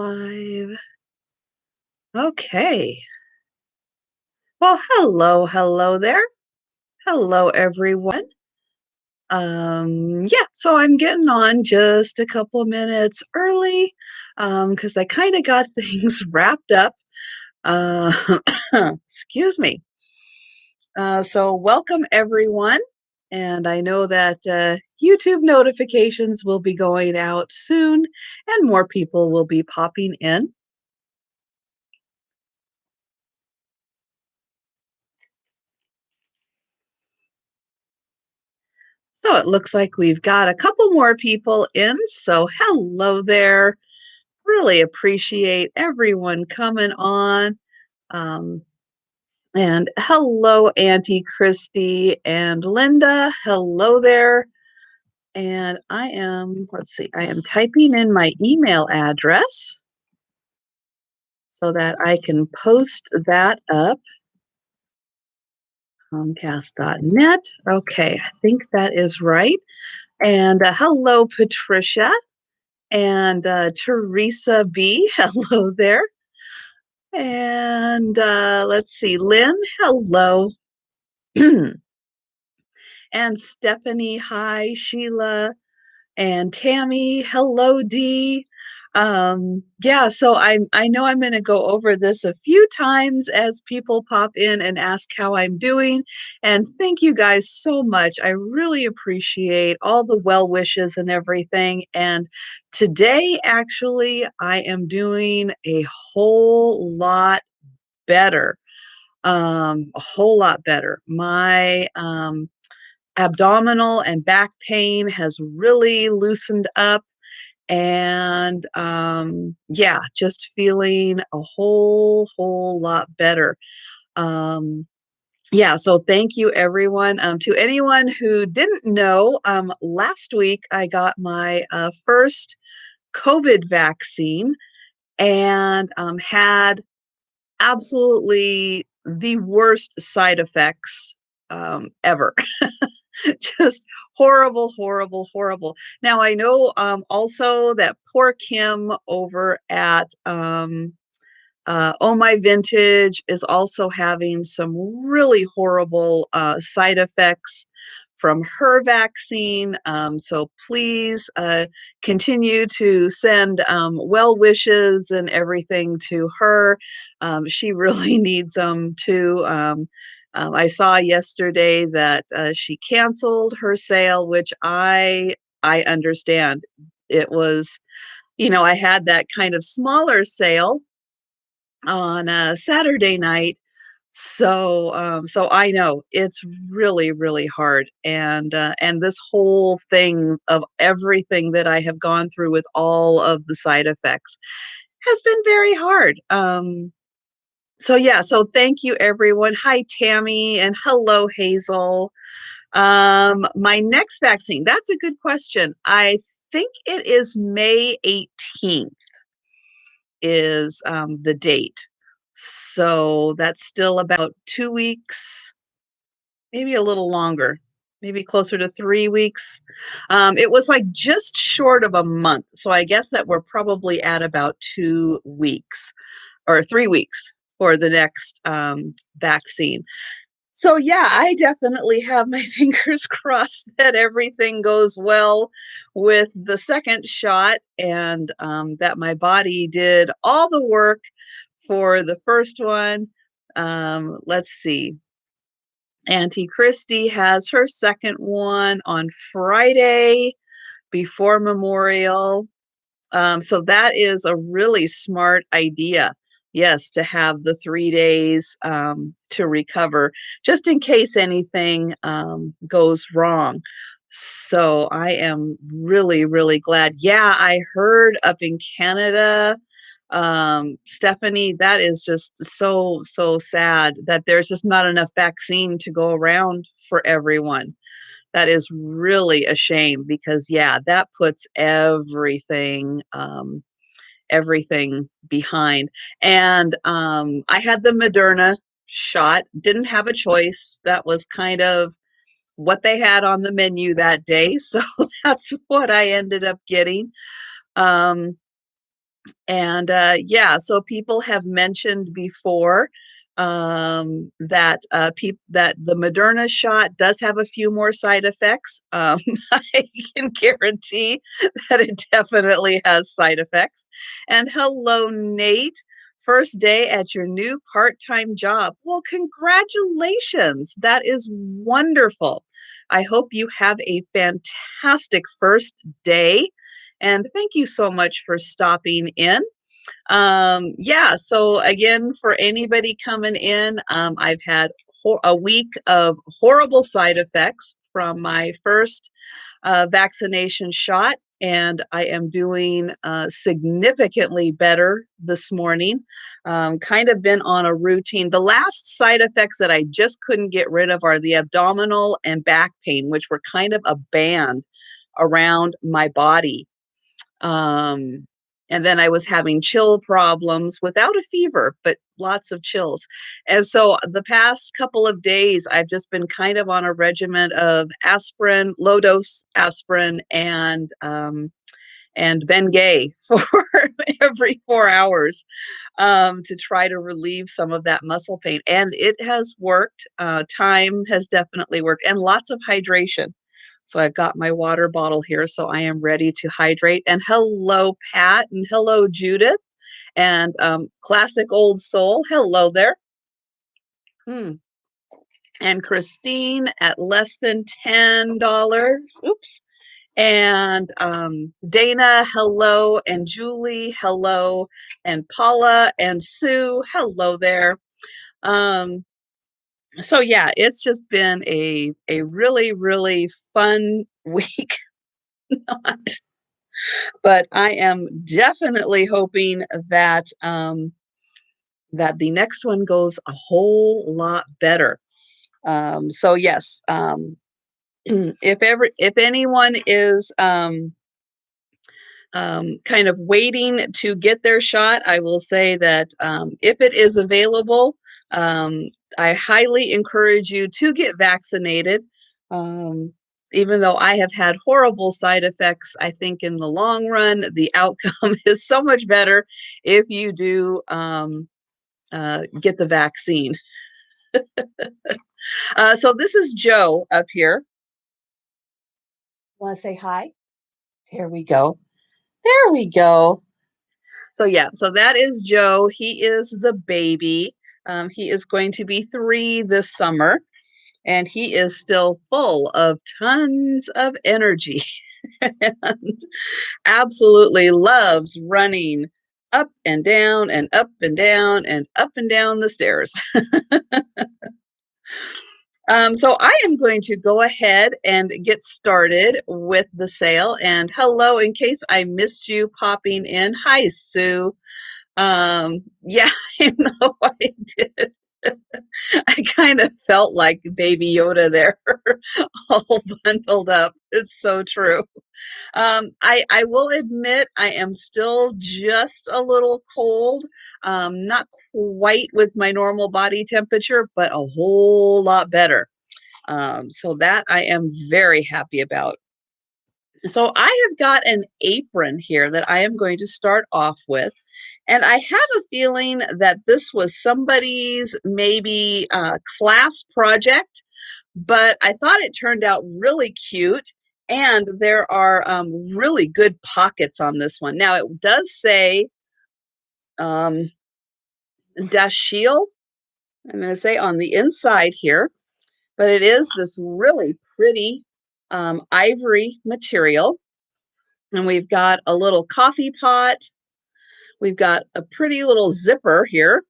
Live. Okay. Well, hello there. Hello, everyone. Yeah, so I'm getting on just a couple minutes early, because I kind of got things wrapped up. Uh, excuse me. So welcome everyone. And I know that YouTube notifications will be going out soon, and more people will be popping in. So it looks like we've got a couple more people in. So hello there. Really appreciate everyone coming on. Um, and hello, Auntie Christy and Linda. Hello there. And let's see, I am typing in my email address so that I can post that up. Comcast.net. Okay, I think that is right. And hello, Patricia. And Teresa B, hello there. And let's see, Lynn, hello. And Stephanie, hi. Sheila and Tammy, hello, Dee. Yeah, so I know I'm going to go over this a few times as people pop in and ask how I'm doing. And thank you guys so much. I really appreciate all the well wishes and everything. And today, actually, I am doing a whole lot better. A whole lot better. My abdominal and back pain has really loosened up, and yeah, just feeling a whole lot better. um, yeah, so thank you everyone. To anyone who didn't know, last week I got my first COVID vaccine, and had absolutely the worst side effects ever. Just horrible, horrible, horrible. Now I know also that poor Kim over at Oh My Vintage is also having some really horrible side effects from her vaccine. So please continue to send well wishes and everything to her. She really needs them too. I saw yesterday that she canceled her sale, which I understand. It was, I had that kind of smaller sale on a Saturday night. So I know it's really, really hard, and this whole thing of everything that I have gone through with all of the side effects has been very hard. So yeah, so thank you everyone. Hi Tammy, and hello Hazel. My next vaccine, that's a good question. I think it is May 18th is the date. So that's still about 2 weeks, maybe a little longer, maybe closer to 3 weeks. It was like just short of a month. So I guess that we're probably at about 2 weeks or 3 weeks for the next vaccine. So yeah, I definitely have my fingers crossed that everything goes well with the second shot, and that my body did all the work for the first one. Let's see. Auntie Christy has her second one on Friday before Memorial. So that is a really smart idea. Yes, to have the 3 days to recover, just in case anything goes wrong. So I am really, really glad. Yeah, I heard up in Canada, Stephanie, that is just so, so sad that there's just not enough vaccine to go around for everyone. That is really a shame because, yeah, that puts everything behind. And I had the Moderna shot, didn't have a choice. That was kind of what they had on the menu that day. So that's what I ended up getting. Um, And yeah, so people have mentioned before that that the Moderna shot does have a few more side effects. I can guarantee that it definitely has side effects. And hello, Nate. First day at your new part-time job. Well, congratulations. That is wonderful. I hope you have a fantastic first day. And thank you so much for stopping in. Yeah, so again, for anybody coming in, I've had a week of horrible side effects from my first vaccination shot, and I am doing significantly better this morning. Kind of been on a routine. The last side effects that I just couldn't get rid of are the abdominal and back pain, which were kind of a band around my body. Um, and then I was having chill problems without a fever, but lots of chills. And so the past couple of days, I've just been kind of on a regimen of aspirin, low dose aspirin, and Bengay for every 4 hours to try to relieve some of that muscle pain. And it has worked. Time has definitely worked, and lots of hydration. So I've got my water bottle here, so I am ready to hydrate. And hello, Pat, and hello, Judith, and Classic Old Soul. Hello there. And Christine at less than $10. Oops. And Dana, hello, and Julie, hello, and Paula and Sue, hello there. So yeah, it's just been a really, really fun week. But I am definitely hoping that that the next one goes a whole lot better. So yes, if anyone is kind of waiting to get their shot, I will say that if it is available, um, I highly encourage you to get vaccinated. Um, Even though I have had horrible side effects, I think in the long run, the outcome is so much better if you do get the vaccine. So this is Joe up here. Want to say hi? There we go. There we go. So yeah, so that is Joe. He is the baby. He is going to be 3 this summer, and he is still full of tons of energy and absolutely loves running up and down and up and down and up and down the stairs. So I am going to go ahead and get started with the sale. And hello, in case I missed you popping in. Hi, Sue. Yeah, I know I did. I kind of felt like Baby Yoda there, all bundled up. It's so true. I will admit I am still just a little cold, not quite with my normal body temperature, but a whole lot better. So that I am very happy about. So I have got an apron here that I am going to start off with. And I have a feeling that this was somebody's maybe class project, but I thought it turned out really cute. And there are really good pockets on this one. Now, it does say um, Dashiell, I'm going to say on the inside here, but it is this really pretty ivory material. And we've got a little coffee pot. We've got a pretty little zipper here.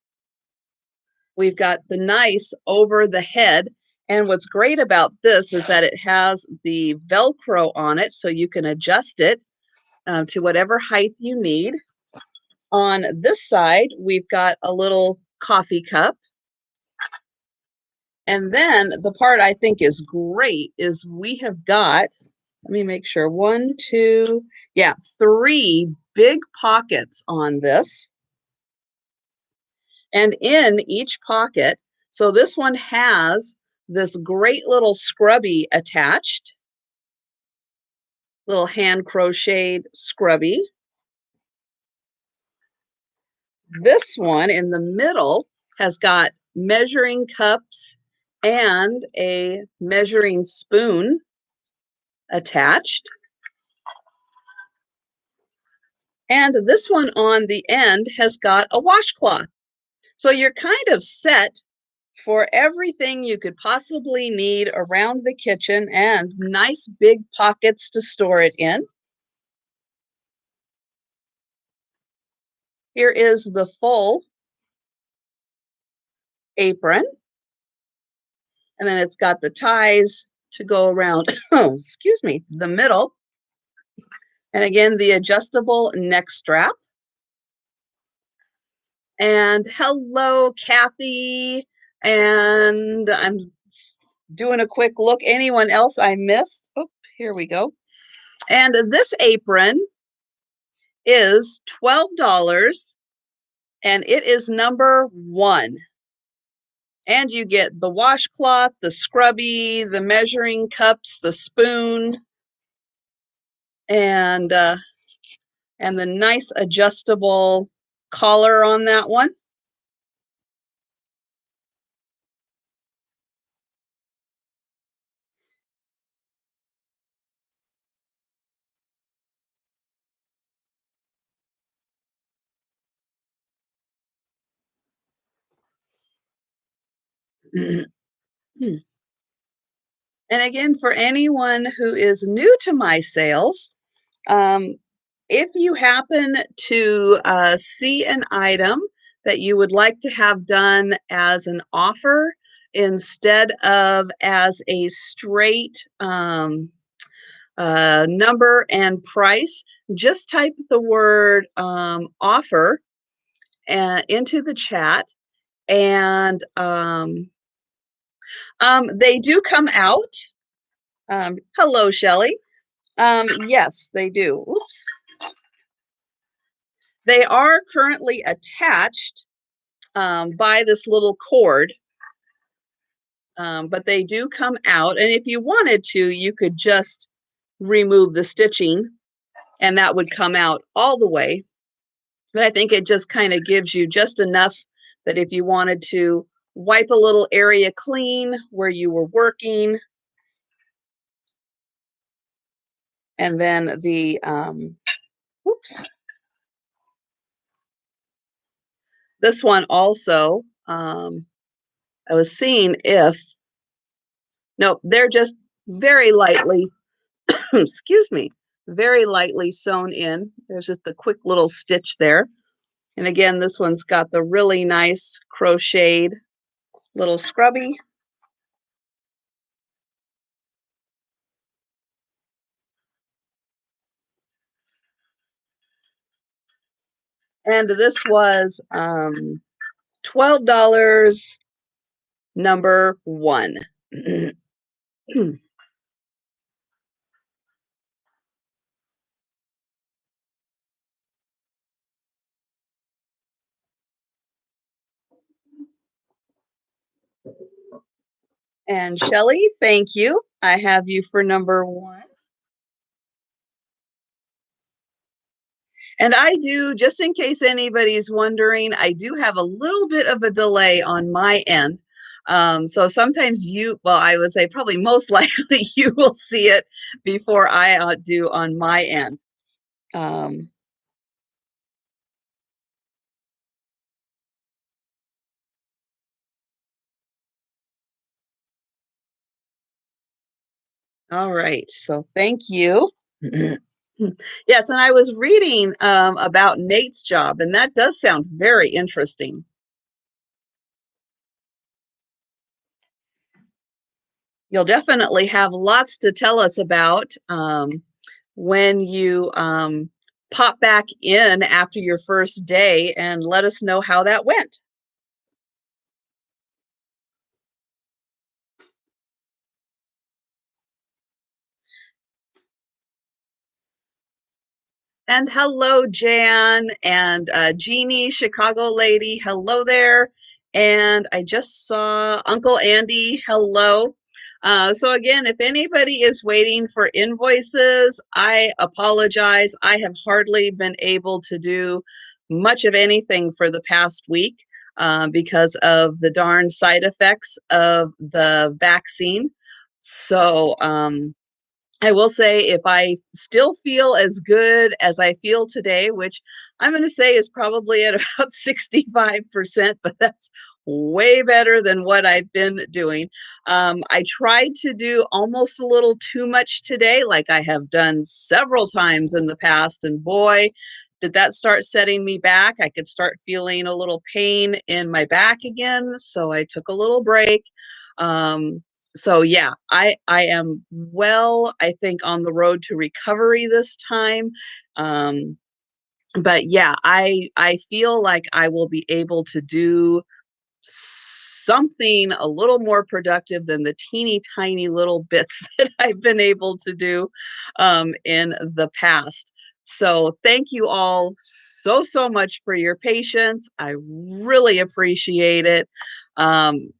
We've got the nice over the head. And what's great about this is that it has the Velcro on it, so you can adjust it to whatever height you need. On this side, we've got a little coffee cup. And then the part I think is great is we have got, let me make sure, 1, 2, yeah, 3 big pockets on this. And in each pocket, so this one has this great little scrubby attached, little hand crocheted scrubby. this one in the middle has got measuring cups and a measuring spoon attached. And this one on the end has got a washcloth. So you're kind of set for everything you could possibly need around the kitchen and nice big pockets to store it in. Here is the full apron. And then it's got the ties to go around, oh, excuse me, the middle. And again, the adjustable neck strap. And hello, Kathy. And I'm doing a quick look. Anyone else I missed? Oh, here we go. And this apron is $12, and it is number 1. And you get the washcloth, the scrubby, the measuring cups, the spoon, and the nice adjustable collar on that one. And again, for anyone who is new to my sales, if you happen to see an item that you would like to have done as an offer instead of as a straight number and price, just type the word offer into the chat, and they do come out. Hello, Shelley. Yes, they do. Oops. They are currently attached by this little cord, but they do come out. And if you wanted to, you could just remove the stitching and that would come out all the way. But I think it just kind of gives you just enough that if you wanted to wipe a little area clean where you were working, and then the, oops, this one also, I was seeing if, no, they're just very lightly, excuse me, very lightly sewn in. There's just a quick little stitch there. And again, this one's got the really nice crocheted little scrubby. And this was $12, number 1. And Shelley, thank you. I have you for number 1. And I do, just in case anybody's wondering, I do have a little bit of a delay on my end. So sometimes well, I would say probably most likely you will see it before I do on my end. All right, so thank you. Yes, and I was reading about Nate's job, and that does sound very interesting. You'll definitely have lots to tell us about when you pop back in after your first day and let us know how that went. And hello, Jan and Jeannie, Chicago lady. Hello there. And I just saw Uncle Andy. Hello. So again, if anybody is waiting for invoices, I apologize. I have hardly been able to do much of anything for the past week because of the darn side effects of the vaccine. So I will say if I still feel as good as I feel today, which I'm going to say is probably at about 65%, but that's way better than what I've been doing. I tried to do almost a little too much today, like I have done several times in the past, and boy, did that start setting me back. I could start feeling a little pain in my back again, so I took a little break. So yeah, I am well, I think, on the road to recovery this time. Um, but yeah, I feel like I will be able to do something a little more productive than the teeny tiny little bits that I've been able to do in the past. So thank you all so much for your patience. I really appreciate it. Um,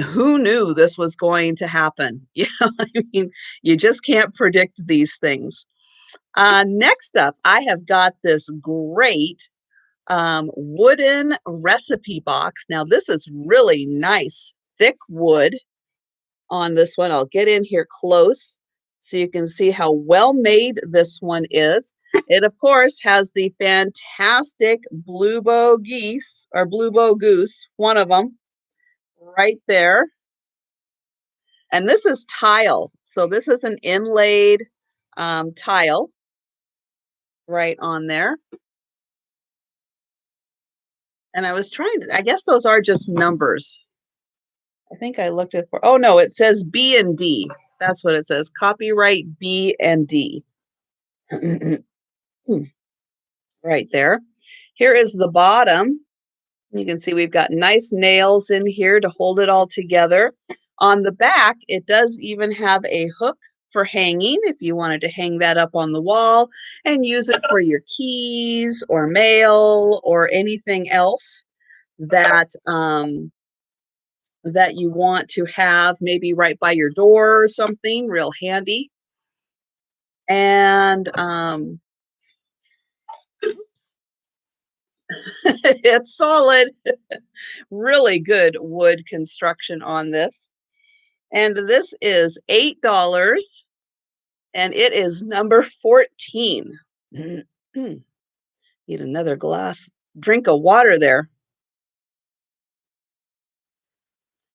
who knew this was going to happen? I mean, you just can't predict these things. Next up, I have got this great wooden recipe box. Now, this is really nice, thick wood on this one. I'll get in here close so you can see how well made this one is. It, of course, has the fantastic blue bow geese or blue bow goose, one of them right there. And this is tile. So this is an inlaid tile right on there. And I was trying to, I guess those are just numbers. I think I looked at for, oh no, it says B and D. That's what it says. Copyright B and D. Right there. Here is the bottom. You can see we've got nice nails in here to hold it all together. On the back, it does even have a hook for hanging if you wanted to hang that up on the wall and use it for your keys or mail or anything else that that you want to have maybe right by your door or something real handy. And it's solid, really good wood construction on this. And this is $8 and it is number 14. Need another drink of water there.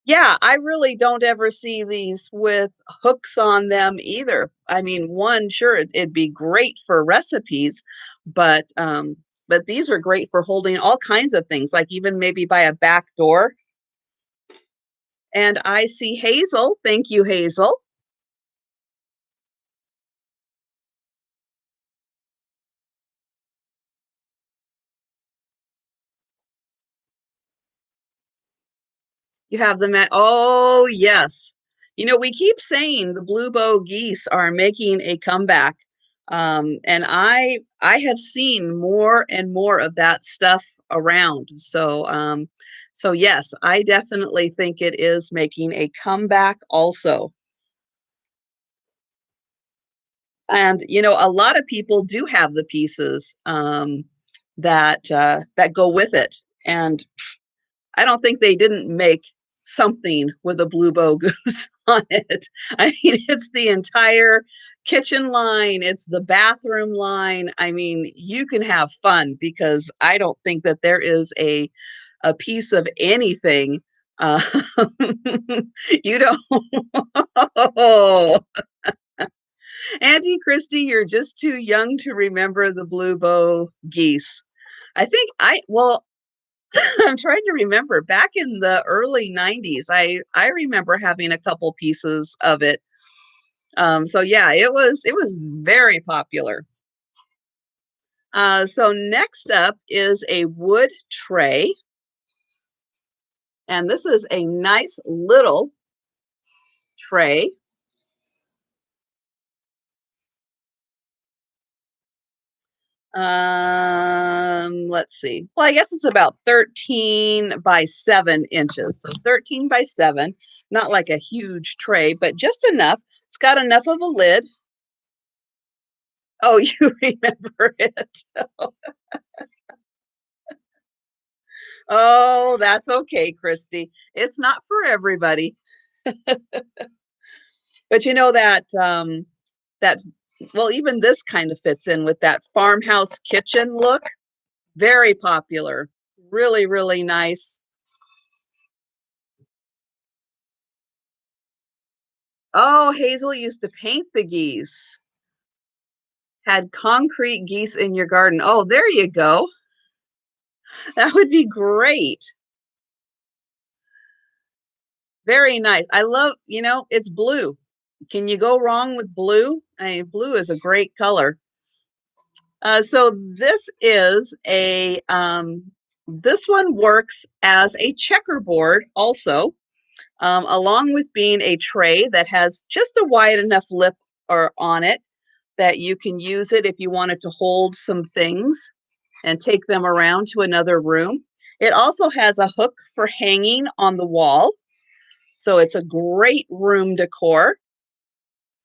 Yeah, I really don't ever see these with hooks on them either. I mean, one, sure, it'd be great for recipes, but these are great for holding all kinds of things, like even maybe by a back door. And I see Hazel. Thank you, Hazel. You have them at, oh, yes. You know, we keep saying the blue bow geese are making a comeback. And I have seen more and more of that stuff around. So yes, I definitely think it is making a comeback also. And you know, a lot of people do have the pieces that go with it. And I don't think they didn't make something with a blue bow goose on it. I mean, it's the entire kitchen line, it's the bathroom line. I mean, you can have fun because I don't think that there is a piece of anything uh, you don't. Oh, Auntie Christy, you're just too young to remember the blue bow geese. I think well, I'm trying to remember back in the early 90s, I remember having a couple pieces of it. So yeah, it was very popular. So next up is a wood tray. And this is a nice little tray. Let's see. Well, I guess it's about 13 by 7 inches. So 13 by 7, not like a huge tray, but just enough. It's got enough of a lid. Oh, you remember it. Oh, that's okay, Christy. It's not for everybody. But you know that that well, even this kind of fits in with that farmhouse kitchen look. Very popular. Really, really nice. Oh, Hazel used to paint the geese. Had concrete geese in your garden. Oh, there you go. That would be great. Very nice. I love, it's blue. Can you go wrong with blue? I mean, blue is a great color. So this one works as a checkerboard also, along with being a tray that has just a wide enough lip or on it that you can use it if you wanted to hold some things and take them around to another room. It also has a hook for hanging on the wall. So it's a great room decor.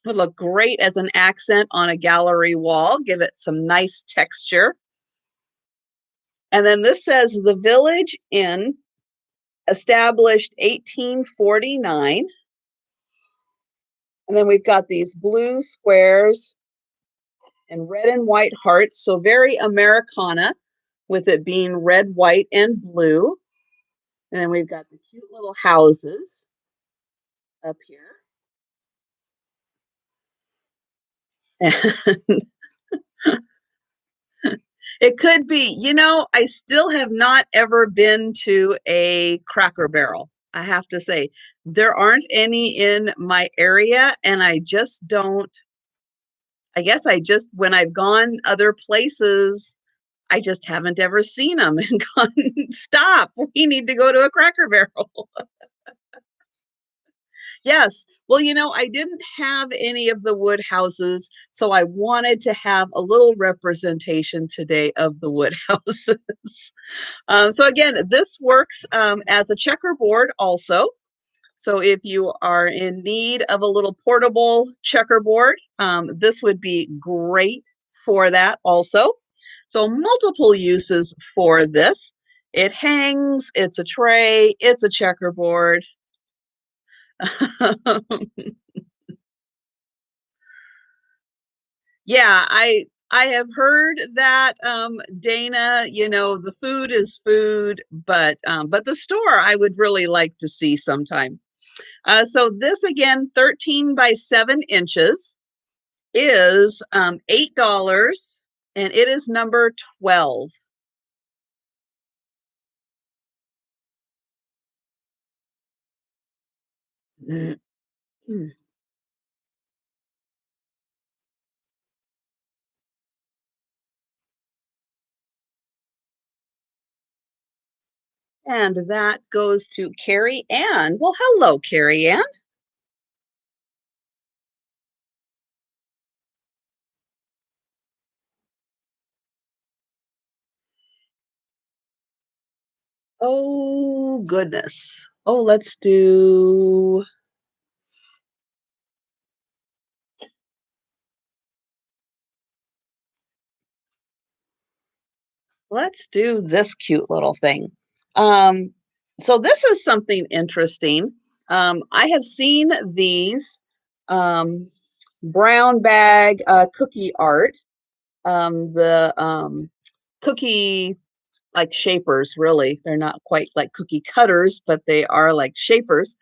Would look great as an accent on a gallery wall, give it some nice texture. And then this says the Village Inn, established 1849. And then we've got these blue squares and red and white hearts. So very Americana with it being red, white, and blue. And then we've got the cute little houses up here. It could be, I still have not ever been to a Cracker Barrel. I have to say, there aren't any in my area, and I guess when I've gone other places, I just haven't ever seen them and gone, stop, we need to go to a Cracker Barrel. Yes. Well, I didn't have any of the wood houses, so I wanted to have a little representation today of the wood houses. So again, this works as a checkerboard also. So if you are in need of a little portable checkerboard, this would be great for that also. So multiple uses for this. It hangs, it's a tray, it's a checkerboard. Yeah, I have heard that, Dana, the food is food, but the store I would really like to see sometime. So this again, 13 by 7 inches is $8, and it is number 12. And that goes to Carrie Ann. Well, hello, Carrie Ann. Oh, goodness. Oh, let's do this cute little thing. Um, so this is something interesting. I have seen these um, brown bag cookie art, the cookie like shapers, really. They're not quite like cookie cutters, but they are like shapers.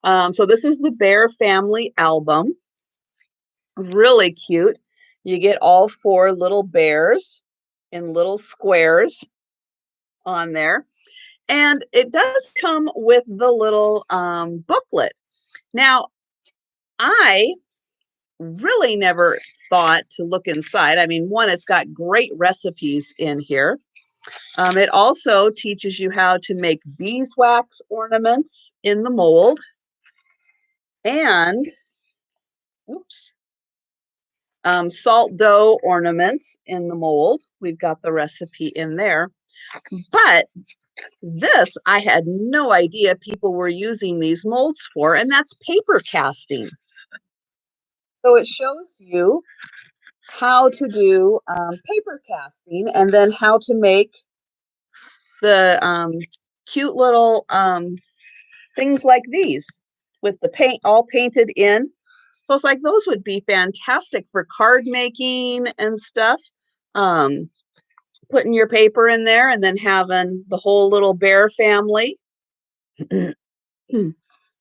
So this is the Bear Family album. Really cute. You get all four little bears in little squares on there. And it does come with the little booklet. Now, I really never thought to look inside. I mean, one, it's got great recipes in here. It also teaches you how to make beeswax ornaments in the mold and, oops, salt dough ornaments in the mold. We've got the recipe in there. But this, I had no idea people were using these molds for, and that's paper casting. So it shows you how to do paper casting and then how to make the cute little things like these with the paint all painted in. So it's like those would be fantastic for card making and stuff. Um, Putting your paper in there and then having the whole little bear family.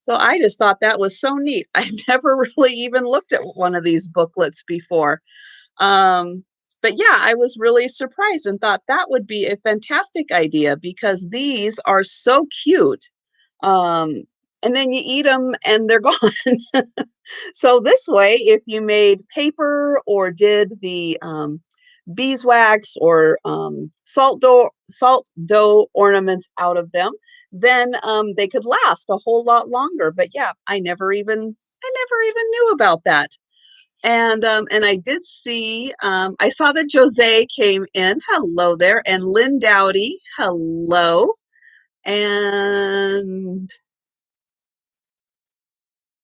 So I just thought that was so neat. I've never really even looked at one of these booklets before. Um, but yeah, I was really surprised and thought that would be a fantastic idea because these are so cute. Um, and then you eat them and they're gone. So this way, if you made paper or did the beeswax or salt dough ornaments out of them, then they could last a whole lot longer. But yeah, I never even knew about that. And I did see, I saw that Jose came in. Hello there. And Lynn Dowdy. Hello. And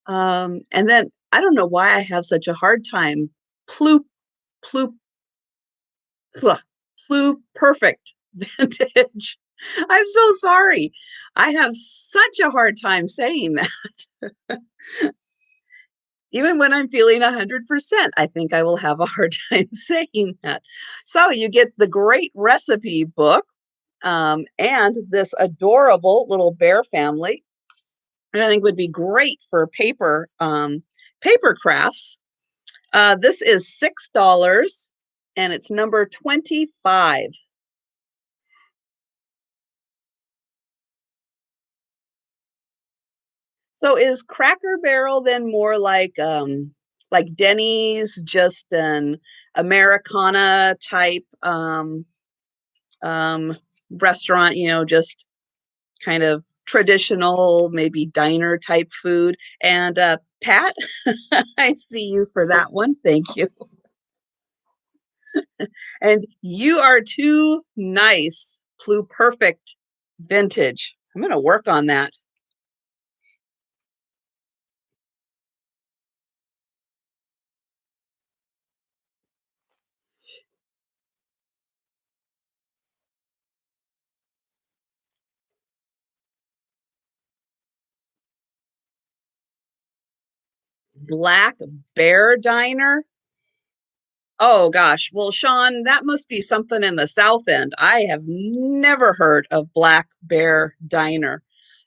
and then I don't know why I have such a hard time. Ploop, ploop, ploop, ploop, perfect vintage. I'm so sorry. I have such a hard time saying that. Even when I'm feeling 100%, I think I will have a hard time saying that. So you get the great recipe book and this adorable little bear family. And I think would be great for paper crafts. This is $6 and it's number 25. So is Cracker Barrel then more like Denny's, just an Americana type um, restaurant, just kind of traditional, maybe diner type food? And Pat, I see you for that one. Thank you. And you are too nice. Perfect vintage. I'm going to work on that. Black Bear Diner. Oh gosh. Well, Sean, that must be something in the South End. I have never heard of Black Bear Diner.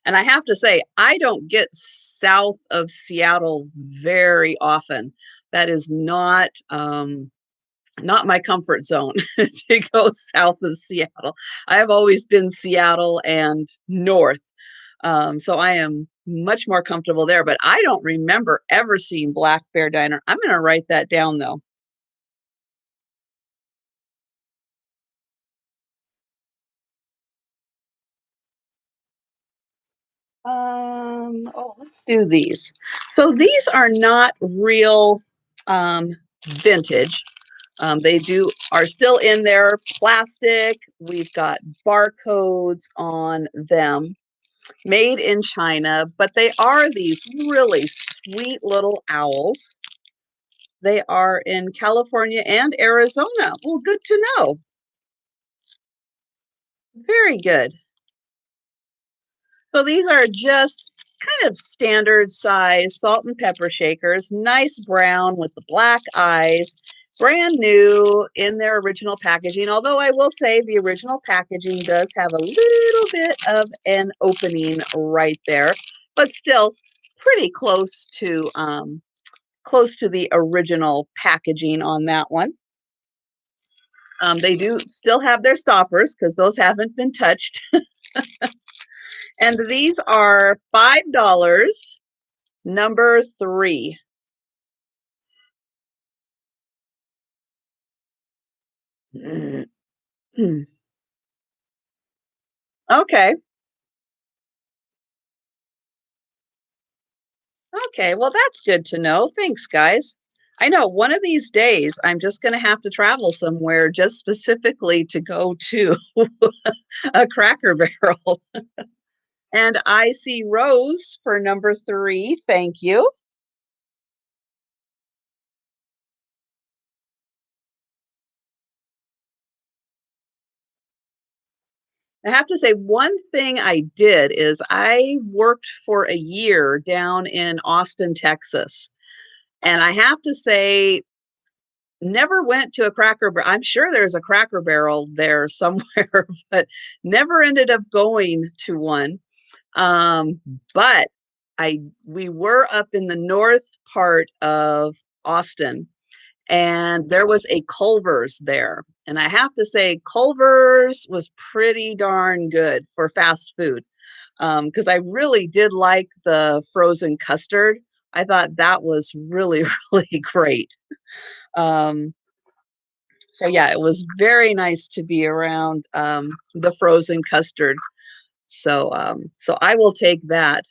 And I have to say, I don't get south of Seattle very often. That is not my comfort zone to go south of Seattle. I have always been Seattle and north. So I am much more comfortable there, but I don't remember ever seeing Black Bear Diner. I'm going to write that down though. Oh, let's do these. So these are not real vintage. They are still in their plastic. We've got barcodes on them, made in China, but they are these really sweet little owls. They are in California and Arizona. Well, good to know. Very good. So these are just kind of standard size salt and pepper shakers, nice brown with the black eyes, brand new in their original packaging. Although I will say the original packaging does have a little bit of an opening right there, but still pretty close to the original packaging on that one. They do still have their stoppers because those haven't been touched. And these are $5, number 3. Okay. Okay. Well, that's good to know. Thanks, guys. I know one of these days I'm just going to have to travel somewhere just specifically to go to a Cracker Barrel. And I see Rose for number 3. Thank you. I have to say one thing I did is I worked for a year down in Austin, Texas. And I have to say, never went to a Cracker Barrel. I'm sure there's a Cracker Barrel there somewhere, but never ended up going to one. Um, but we were up in the north part of Austin, and there was a Culver's there. And I have to say, Culver's was pretty darn good for fast food, because I really did like the frozen custard. I thought that was really, really great. Um, so yeah, it was very nice to be around the frozen custard. So I will take that.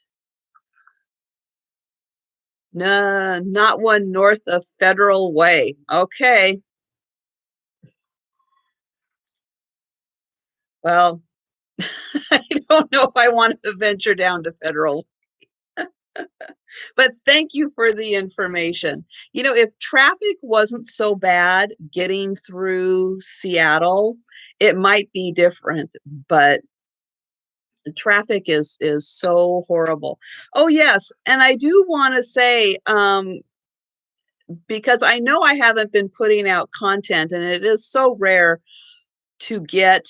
No, not one north of Federal Way. Okay. Well, I don't know if I want to venture down to Federal, but thank you for the information. If traffic wasn't so bad getting through Seattle, it might be different, but traffic is so horrible. Oh yes, and I do want to say, because I know I haven't been putting out content, and it is so rare to get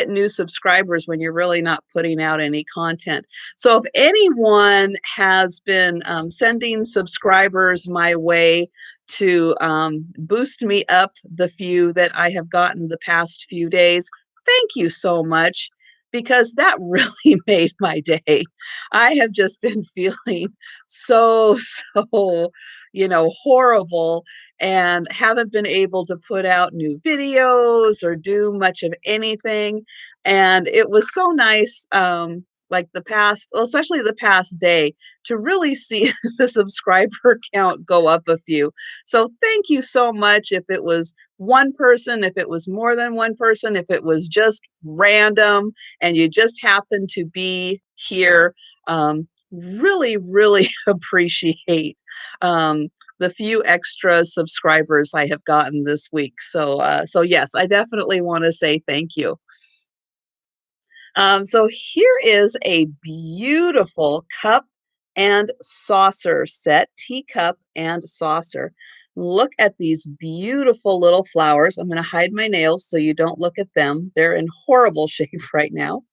new subscribers when you're really not putting out any content. So if anyone has been sending subscribers my way to boost me up the few that I have gotten the past few days, thank you so much, because that really made my day. I have just been feeling so, horrible, and haven't been able to put out new videos or do much of anything. And it was so nice, like well, especially the past day, to really see the subscriber count go up a few. So thank you so much. If it was one person, if it was more than one person, if it was just random and you just happened to be here, really, really appreciate um, the few extra subscribers I have gotten this week. So yes, I definitely want to say thank you. So here is a beautiful cup and saucer set, teacup and saucer. Look at these beautiful little flowers. I'm going to hide my nails so you don't look at them. They're in horrible shape right now.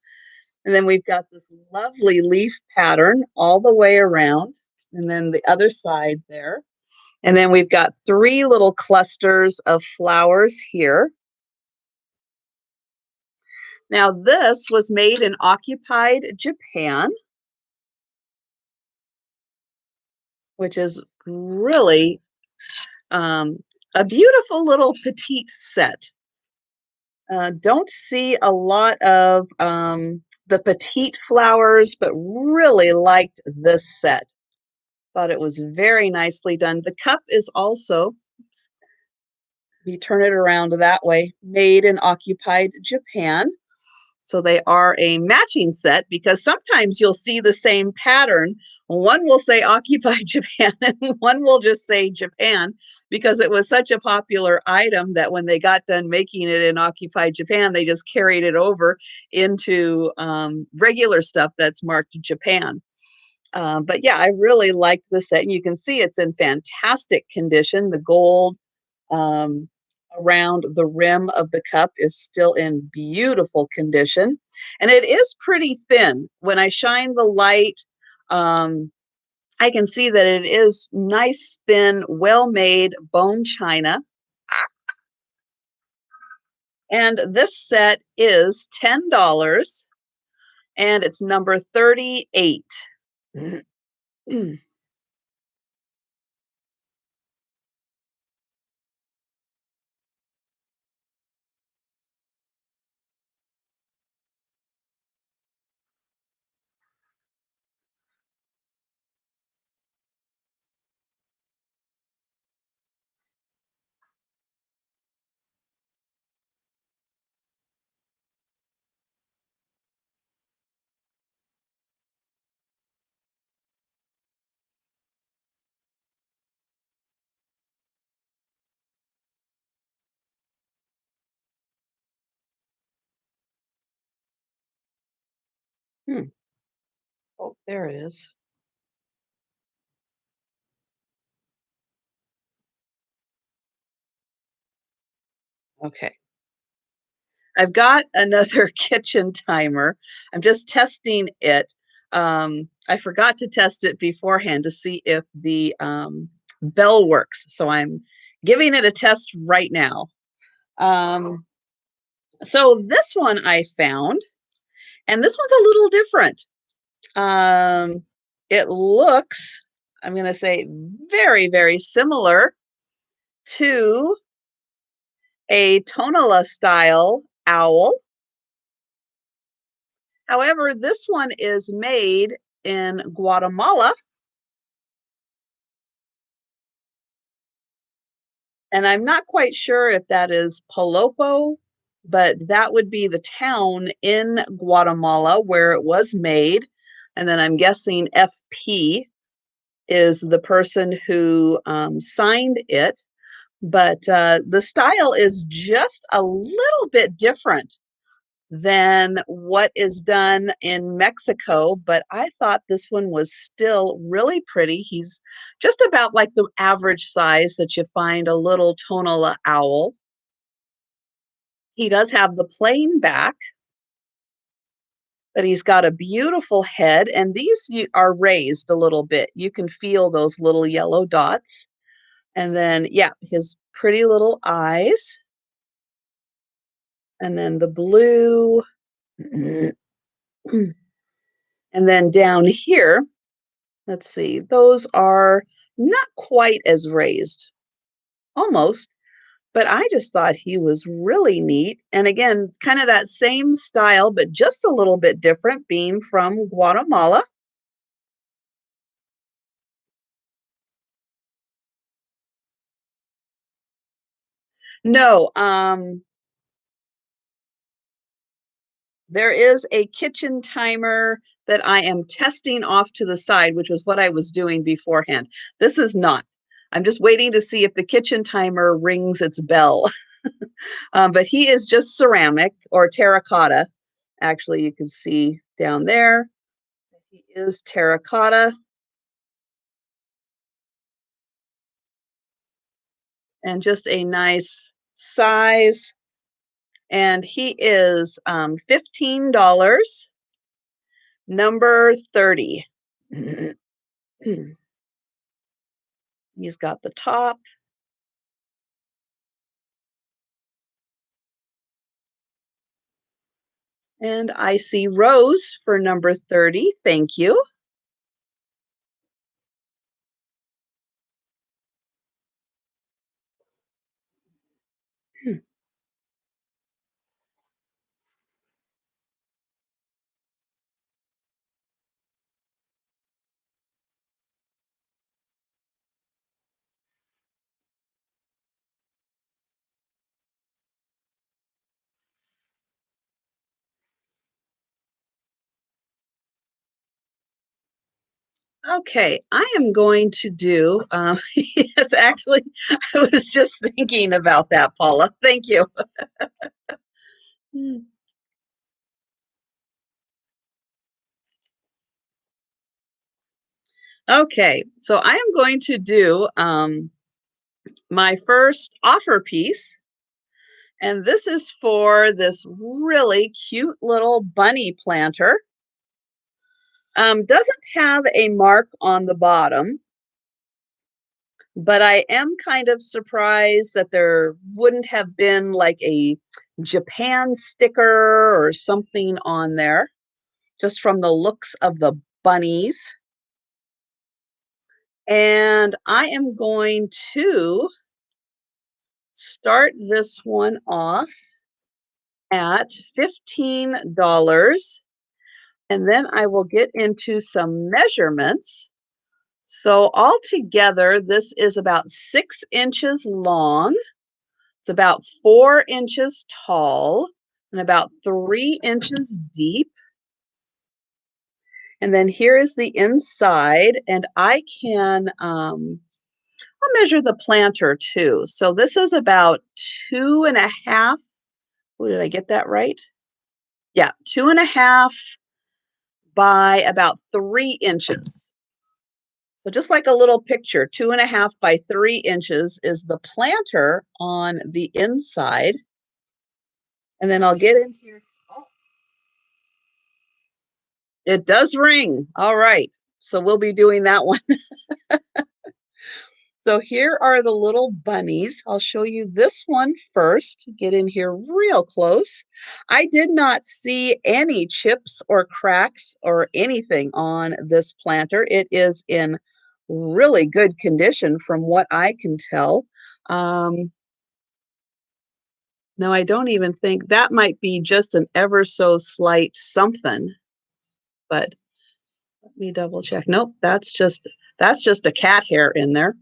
And then we've got this lovely leaf pattern all the way around, and then the other side there. And then we've got three little clusters of flowers here. Now, this was made in occupied Japan, which is really a beautiful little petite set. Don't see a lot of the petite flowers, but really liked this set. Thought it was very nicely done. The cup is also, oops, you turn it around that way, made in occupied Japan. So they are a matching set, because sometimes you'll see the same pattern. One will say occupied Japan and one will just say Japan, because it was such a popular item that when they got done making it in occupied Japan, they just carried it over into regular stuff that's marked Japan. But yeah, I really liked the set. And you can see it's in fantastic condition. The gold um, around the rim of the cup is still in beautiful condition. And it is pretty thin. When I shine the light, I can see that it is nice, thin, well-made bone china. And this set is $10, and it's number 38. Hmm. Oh, there it is. Okay. I've got another kitchen timer. I'm just testing it. I forgot to test it beforehand to see if the bell works. So I'm giving it a test right now. Um, so this one I found, and this one's a little different. Um, it looks, I'm going to say, very, very similar to a Tonala style owl. However, this one is made in Guatemala, and I'm not quite sure if that is Palopo, but that would be the town in Guatemala where it was made. And then I'm guessing FP is the person who signed it. But the style is just a little bit different than what is done in Mexico, but I thought this one was still really pretty. He's just about like the average size that you find a little Tonala owl. He does have the plain back, but he's got a beautiful head, and these are raised a little bit. You can feel those little yellow dots. And then, yeah, his pretty little eyes, and then the blue. And then down here, let's see, those are not quite as raised, almost, but I just thought he was really neat. And again, kind of that same style, but just a little bit different, being from Guatemala. No, there is a kitchen timer that I am testing off to the side, which was what I was doing beforehand. This is not. I'm just waiting to see if the kitchen timer rings its bell. But he is just ceramic or terracotta. Actually, you can see down there, he is terracotta and just a nice size. And he is $15, number 30. He's got the top. And I see Rose for number 30. Thank you. Okay, I am going to do, yes, actually, I was just thinking about that, Paula. Thank you. Okay, so I am going to do my first offer piece, and this is for this really cute little bunny planter. Doesn't have a mark on the bottom, but I am kind of surprised that there wouldn't have been like a Japan sticker or something on there, just from the looks of the bunnies. And I am going to start this one off at $15. And then I will get into some measurements. So altogether, this is about 6 inches long. It's about 4 inches tall and about 3 inches deep. And then here is the inside, and I can I'll measure the planter too. So this is about 2.5. Oh, did I get that right? Yeah, 2.5 by about 3 inches. So just like a little picture, 2.5 by 3 inches is the planter on the inside. And then I'll get in here. Oh, it does ring. All right. So we'll be doing that one. So here are the little bunnies. I'll show you this one first. Get in here real close. I did not see any chips or cracks or anything on this planter. It is in really good condition from what I can tell. No, I don't even think that might be just an ever so slight something, but let me double check. Nope, that's just a cat hair in there.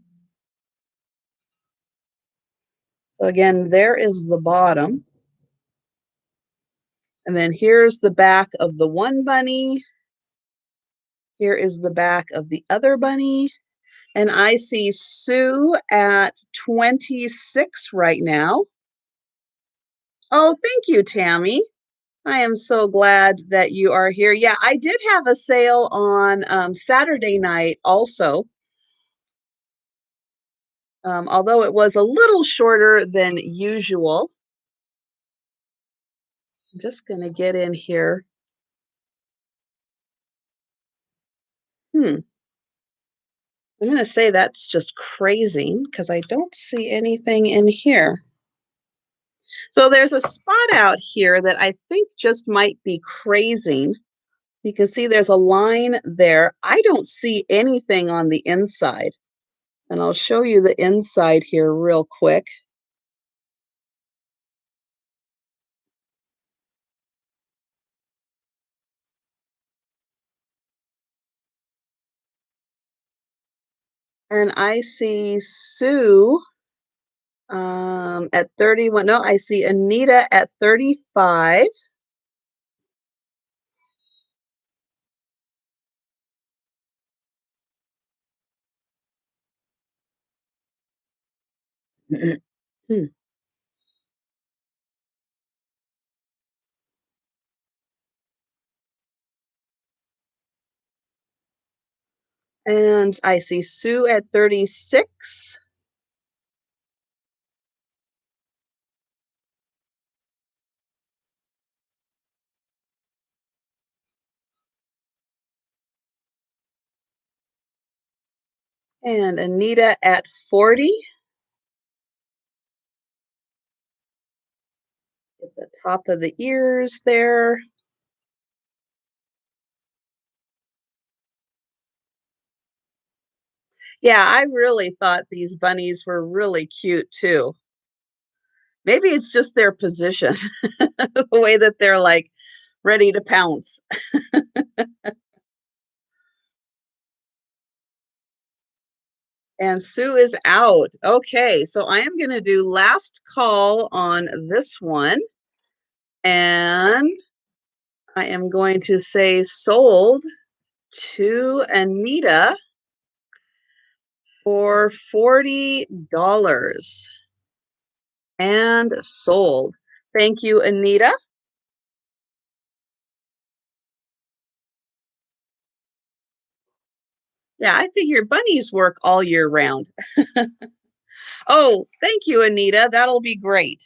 So again, there is the bottom. And then here's the back of the one bunny. Here is the back of the other bunny. And I see Sue at 26 right now. Oh, thank you, Tammy. I am so glad that you are here. Yeah, I did have a sale on Saturday night also, although it was a little shorter than usual. I'm just going to get in here. I'm going to say that's just crazing because I don't see anything in here. So there's a spot out here that I think just might be crazing. You can see there's a line there. I don't see anything on the inside. And I'll show you the inside here real quick. And I see Sue at 31. No, I see Anita at 35. Hmm. And I see Sue at 36. And Anita at 40. At the top of the ears there. Yeah, I really thought these bunnies were really cute too. Maybe it's just their position, the way that they're like ready to pounce. And Sue is out. Okay, so I am going to do last call on this one. And I am going to say sold to Anita for $40 and sold. Thank you, Anita. Yeah, I figure bunnies work all year round. Oh, thank you, Anita. That'll be great.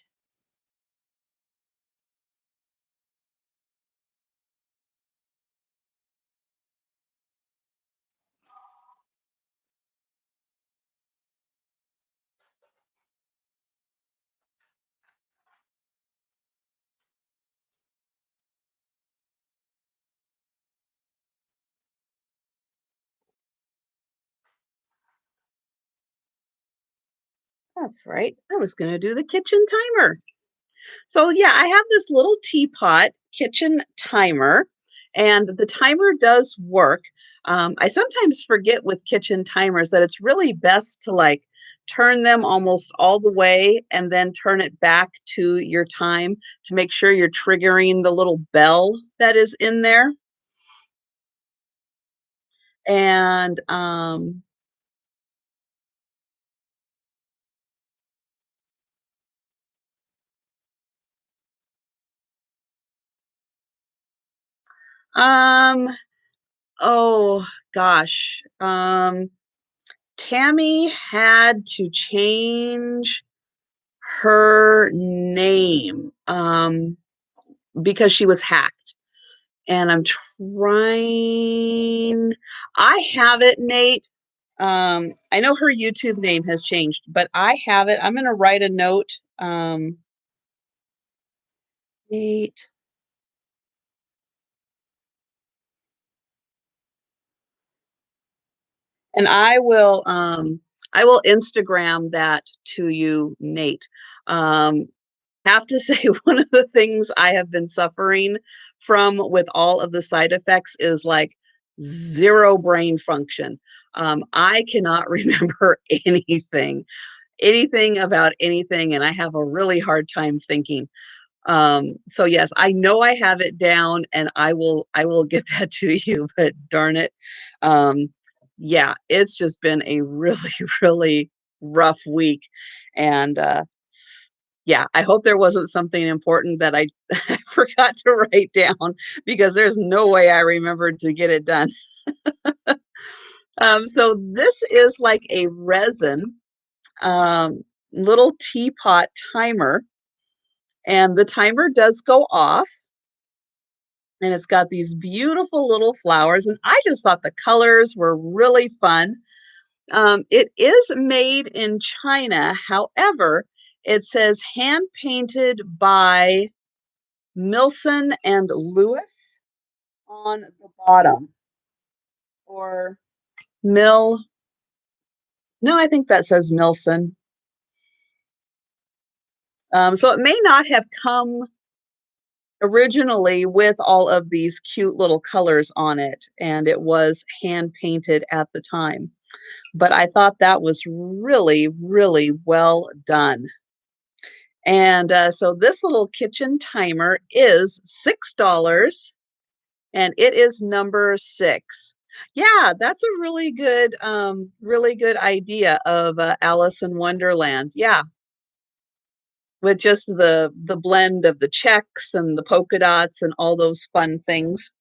That's right. I was going to do the kitchen timer. So yeah, I have this little teapot kitchen timer, and the timer does work. I sometimes forget with kitchen timers that it's really best to like turn them almost all the way and then turn it back to your time to make sure you're triggering the little bell that is in there. And um Oh gosh. Tammy had to change her name because she was hacked. And I'm trying. I have it, Nate. I know her YouTube name has changed, but I have it. I'm going to write a note. Nate. And I will Instagram that to you, Nate. Have to say one of the things I have been suffering from with all of the side effects is like zero brain function. I cannot remember anything about anything, and I have a really hard time thinking. So yes, I know I have it down, and I will get that to you, but darn it. Um, yeah, it's just been a really, really rough week. And yeah, I hope there wasn't something important that I, I forgot to write down because there's no way I remembered to get it done. So this is like a resin um, little teapot timer, and the timer does go off, and it's got these beautiful little flowers, and I just thought the colors were really fun. It is made in China. However, it says hand painted by Milson and Lewis on the bottom, or Mill. No, I think that says Milson. So it may not have come originally with all of these cute little colors on it, and it was hand painted at the time. But I thought that was really, really well done. And so this little kitchen timer is $6, and it is number 6. Yeah, that's a really good idea of Alice in Wonderland. Yeah, with just the blend of the checks and the polka dots and all those fun things.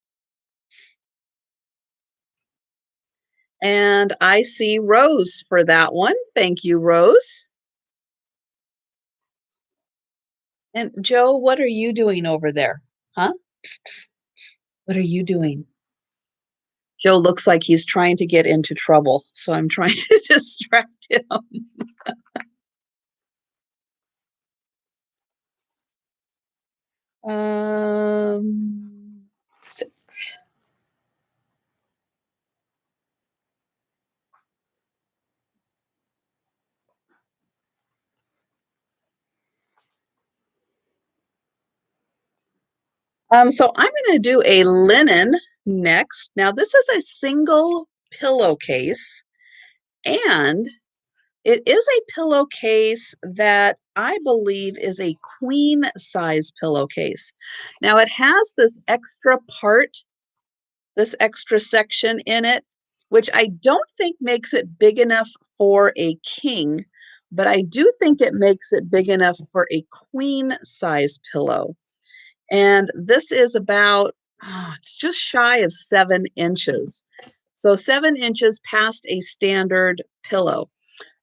And I see Rose for that one. Thank you, Rose. And Joe, what are you doing over there? Huh? Psst, psst, psst. What are you doing? Joe looks like he's trying to get into trouble, so I'm trying to distract him. Six. So I'm going to do a linen next. Now, this is a single pillowcase, and it is a pillowcase that I believe is a queen size pillowcase. Now, it has this extra part, this extra section in it, which I don't think makes it big enough for a king, but I do think it makes it big enough for a queen size pillow. And this is about, oh, it's just shy of 7 inches. So 7 inches past a standard pillow.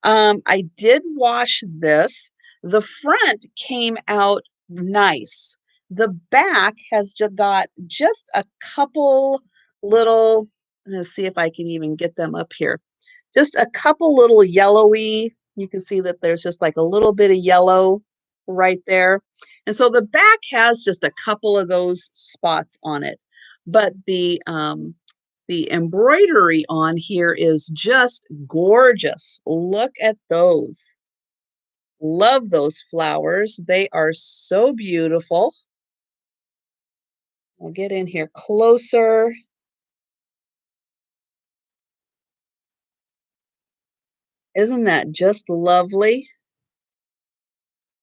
I did wash this. The front came out nice. The back has just got just a couple little, I'm going to see if I can even get them up here. Just a couple little yellowy. You can see that there's just like a little bit of yellow right there. And so the back has just a couple of those spots on it. But the embroidery on here is just gorgeous. Look at those. Love those flowers. They are so beautiful. I'll get in here closer. Isn't that just lovely?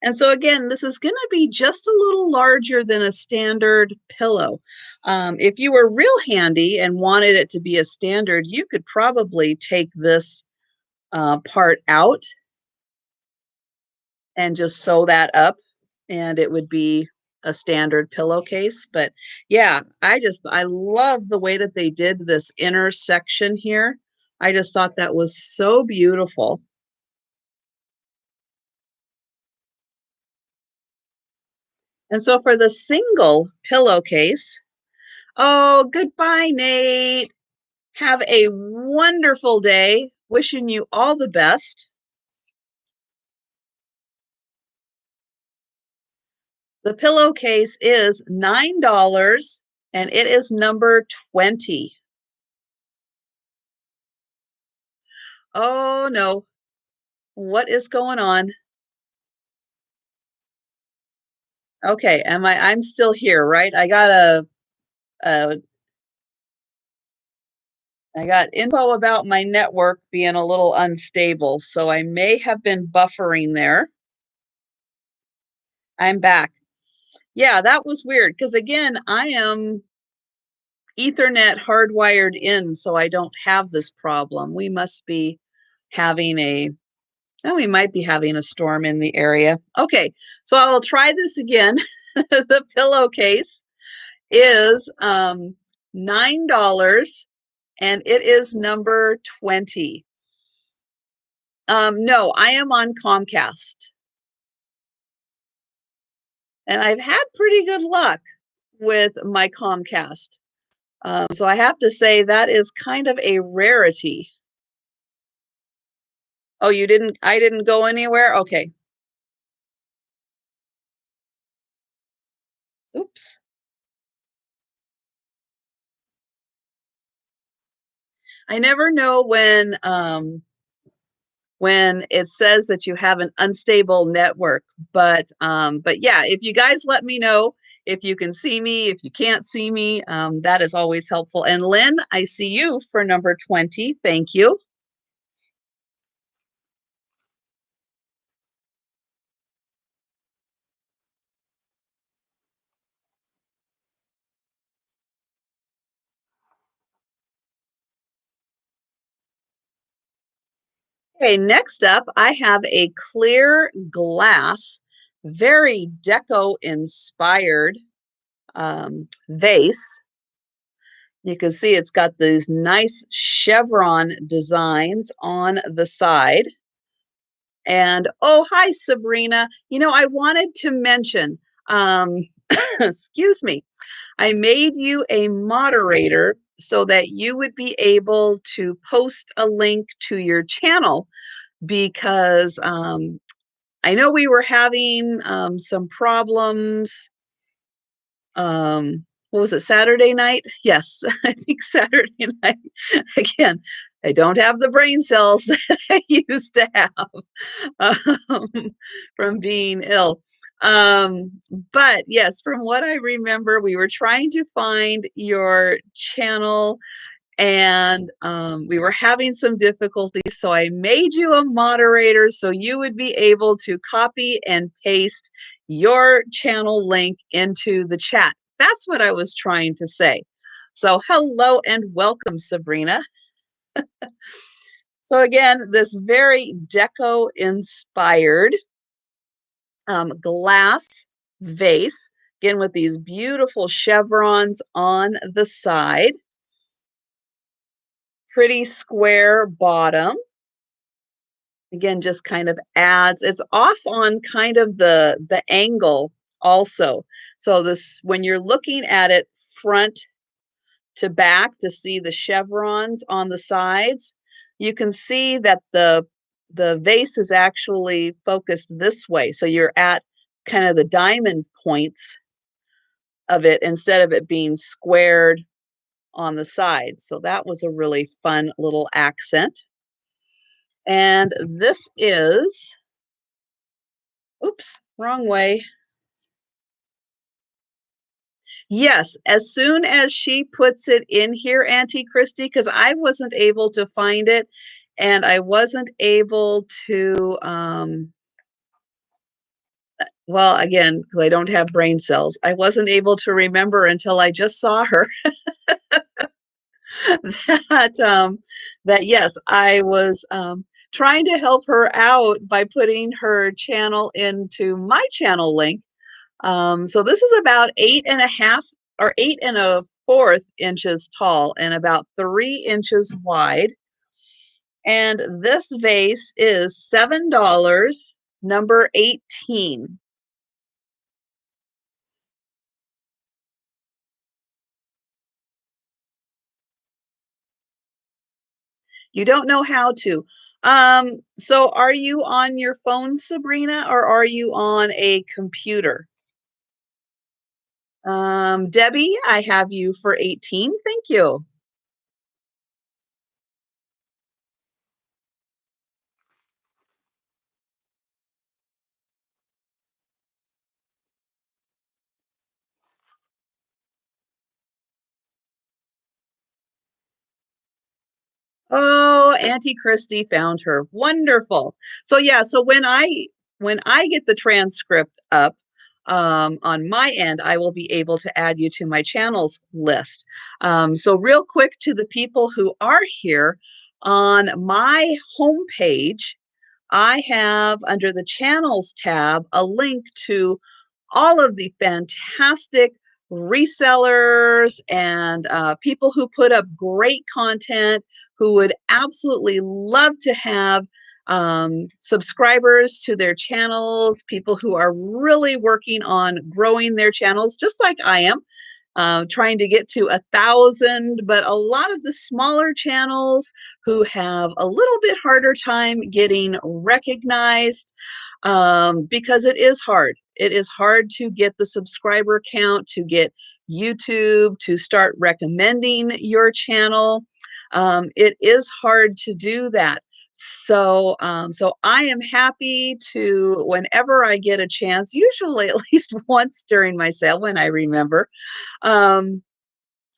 And so again, this is going to be just a little larger than a standard pillow. If you were real handy and wanted it to be a standard, you could probably take this part out and just sew that up, and it would be a standard pillowcase. But yeah, I love the way that they did this inner section here. I just thought that was so beautiful. And so for the single pillowcase, oh, goodbye, Nate. Have a wonderful day. Wishing you all the best. The pillowcase is $9 and it is number 20. Oh no, what is going on? Okay, I'm still here, right? Uh, I got info about my network being a little unstable, so I may have been buffering there. I'm back. Yeah, that was weird because again, I am Ethernet hardwired in, so I don't have this problem. We must be having we might be having a storm in the area. Okay, so I will try this again. The pillowcase is $9 and it is number 20. No, I am on Comcast. And I've had pretty good luck with my Comcast. So I have to say that is kind of a rarity. Oh, I didn't go anywhere? Okay. Oops. I never know when it says that you have an unstable network, but yeah, if you guys let me know if you can see me, if you can't see me, that is always helpful. And Lynn, I see you for number 20. Thank you. Okay, next up, I have a clear glass, very deco inspired vase. You can see it's got these nice chevron designs on the side. And oh, hi, Sabrina. You know, I wanted to mention, excuse me, I made you a moderator so that you would be able to post a link to your channel because I know we were having some problems. What was it, Saturday night? Yes, I think Saturday night. Again, I don't have the brain cells that I used to have from being ill. Um, but yes, from what I remember, we were trying to find your channel and we were having some difficulties. So I made you a moderator so you would be able to copy and paste your channel link into the chat. That's what I was trying to say. So hello and welcome, Sabrina. So again, this very deco inspired glass vase, again with these beautiful chevrons on the side, pretty square bottom. Again, just kind of adds, it's off on kind of the angle also. So this, when you're looking at it front to back to see the chevrons on the sides, you can see that the vase is actually focused this way. So you're at kind of the diamond points of it instead of it being squared on the side. So that was a really fun little accent. And this is, oops, wrong way. Yes, as soon as she puts it in here, Auntie Christy, because I wasn't able to find it and I wasn't able to, well, again, because I don't have brain cells, I wasn't able to remember until I just saw her that yes, I was trying to help her out by putting her channel into my channel link. So this is about 8.5 or 8 1/4 inches tall and about 3 inches wide. And this vase is $7, number 18. You don't know how to. So are you on your phone, Sabrina, or are you on a computer? Debbie, I have you for 18. Thank you. Oh, Auntie Christy found her. Wonderful. So yeah, so when I get the transcript up on my end, I will be able to add you to my channels list. So real quick to the people who are here on my homepage, I have under the channels tab a link to all of the fantastic resellers and people who put up great content, who would absolutely love to have subscribers to their channels, people who are really working on growing their channels, just like I am. Trying to get to 1,000, but a lot of the smaller channels who have a little bit harder time getting recognized because it is hard. It is hard to get the subscriber count, to get YouTube to start recommending your channel. It is hard to do that. So I am happy to, whenever I get a chance, usually at least once during my sale when I remember, um,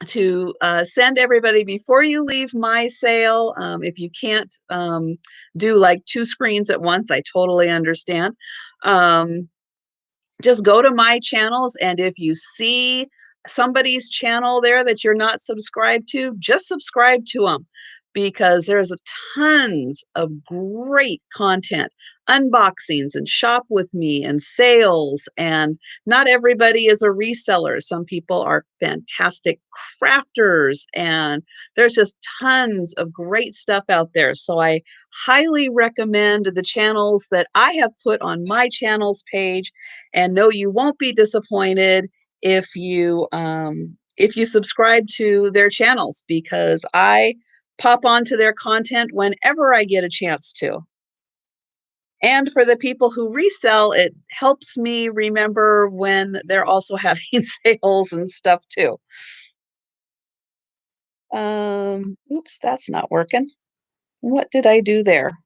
to send everybody before you leave my sale. If you can't do like 2 screens at once, I totally understand. Um, just go to my channels, and if you see somebody's channel there that you're not subscribed to, just subscribe to them, because there's a tons of great content, unboxings and shop with me and sales. And not everybody is a reseller. Some people are fantastic crafters, and there's just tons of great stuff out there. So I highly recommend the channels that I have put on my channels page, and no, you won't be disappointed if you subscribe to their channels, because I pop onto their content whenever I get a chance to. And for the people who resell, it helps me remember when they're also having sales and stuff too. Oops, that's not working. What did I do there?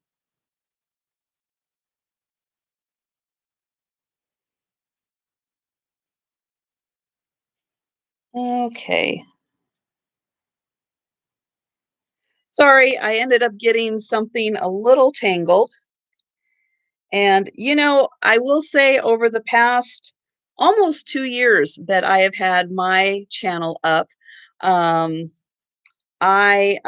Okay. Sorry, I ended up getting something a little tangled. And, I will say over the past almost 2 years that I have had my channel up, um, I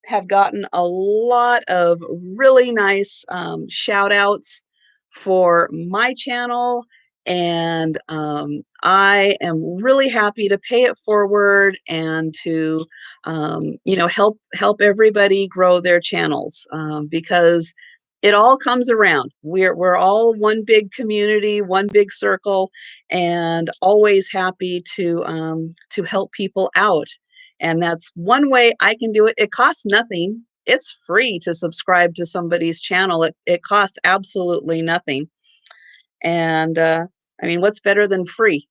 have gotten a lot of really nice shout outs for my channel. And I am really happy to pay it forward and to, help everybody grow their channels, because it all comes around. We're all one big community, one big circle, and always happy to help people out. And that's one way I can do it. It costs nothing. It's free to subscribe to somebody's channel. It costs absolutely nothing. And I mean, what's better than free?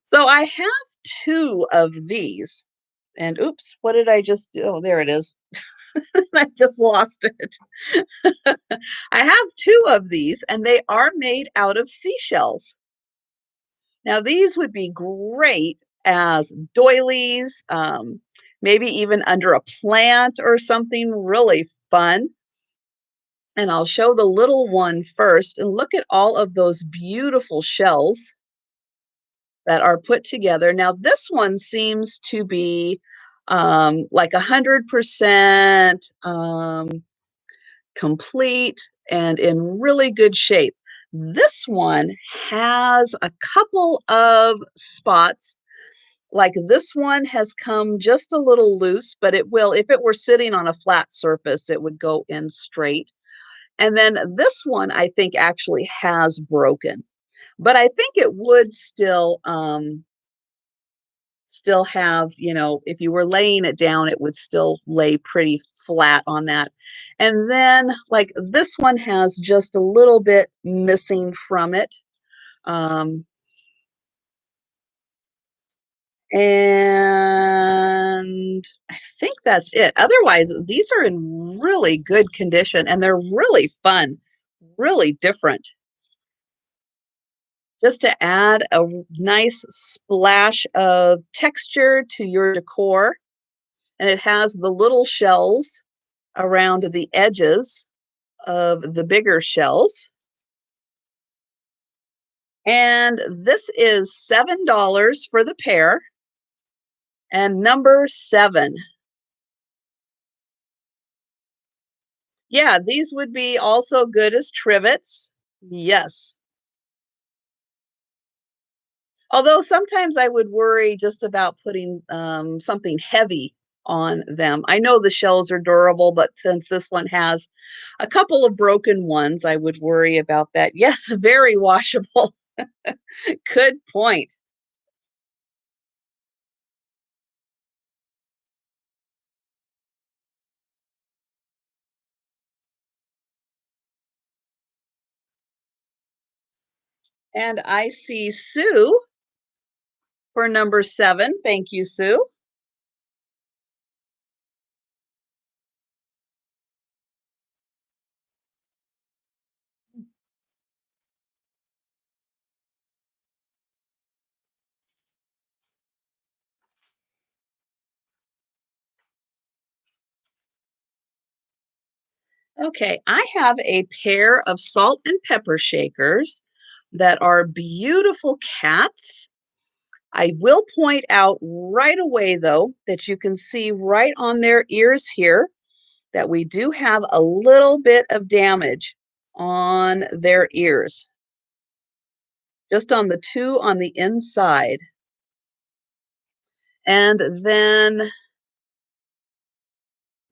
So I have two of these. And oops, what did I just do? Oh, there it is. I just lost it. I have two of these, and they are made out of seashells. Now, these would be great as doilies, maybe even under a plant or something really fun. And I'll show the little one first, and look at all of those beautiful shells that are put together. Now, this one seems to be like 100% complete and in really good shape. This one has a couple of spots. Like this one has come just a little loose, but it will, if it were sitting on a flat surface, it would go in straight. And then this one, I think, actually has broken, but I think it would still have, if you were laying it down, it would still lay pretty flat on that. And then like this one has just a little bit missing from it. Um, and I think that's it. Otherwise, these are in really good condition and they're really fun, really different. Just to add a nice splash of texture to your decor. And it has the little shells around the edges of the bigger shells. And this is $7 for the pair. And number 7. Yeah, these would be also good as trivets. Yes. Although sometimes I would worry just about putting something heavy on them. I know the shells are durable, but since this one has a couple of broken ones, I would worry about that. Yes, very washable. Good point. And I see Sue for number 7. Thank you, Sue. Okay, I have a pair of salt and pepper shakers that are beautiful cats. I will point out right away, though, that you can see right on their ears here that we do have a little bit of damage on their ears, just on the two on the inside. And then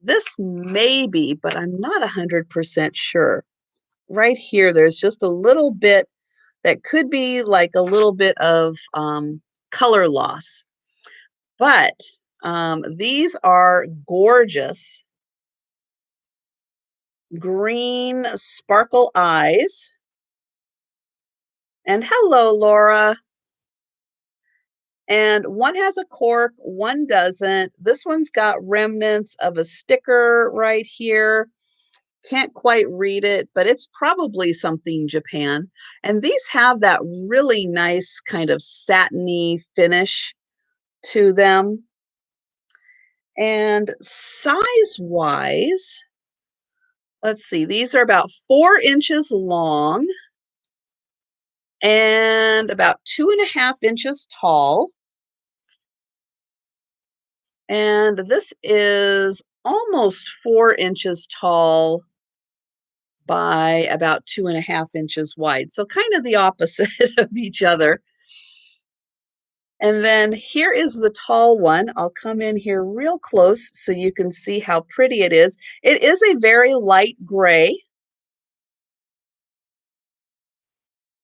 this may be, but I'm not 100% sure. Right here, there's just a little bit that could be like a little bit of color loss. But these are gorgeous green sparkle eyes. And hello, Laura. And one has a cork, one doesn't. This one's got remnants of a sticker right here. Can't quite read it, but it's probably something Japan. And these have that really nice kind of satiny finish to them. And size-wise, let's see, these are about 4 inches long and about 2.5 inches tall. And this is almost 4 inches tall by about 2.5 inches wide. So kind of the opposite of each other. And then here is the tall one. I'll come in here real close so you can see how pretty it is. It is a very light gray.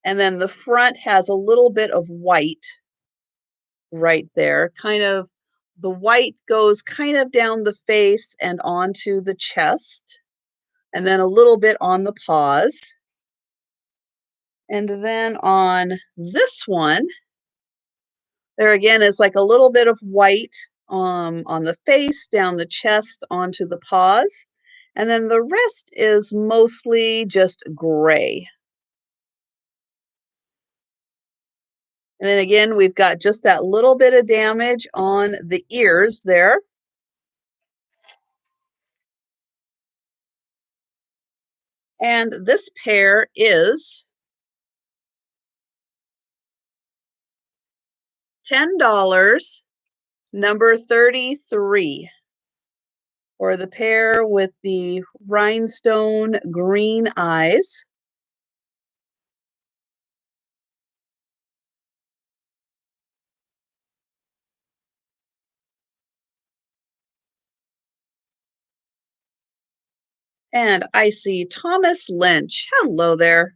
And then the front has a little bit of white right there. Kind of the white goes kind of down the face and onto the chest, and then a little bit on the paws. And then on this one, there again is like a little bit of white on the face, down the chest, onto the paws. And then the rest is mostly just gray. And then again, we've got just that little bit of damage on the ears there. And this pair is $10, number 33, for the pair with the rhinestone green eyes. And I see Thomas Lynch. Hello there.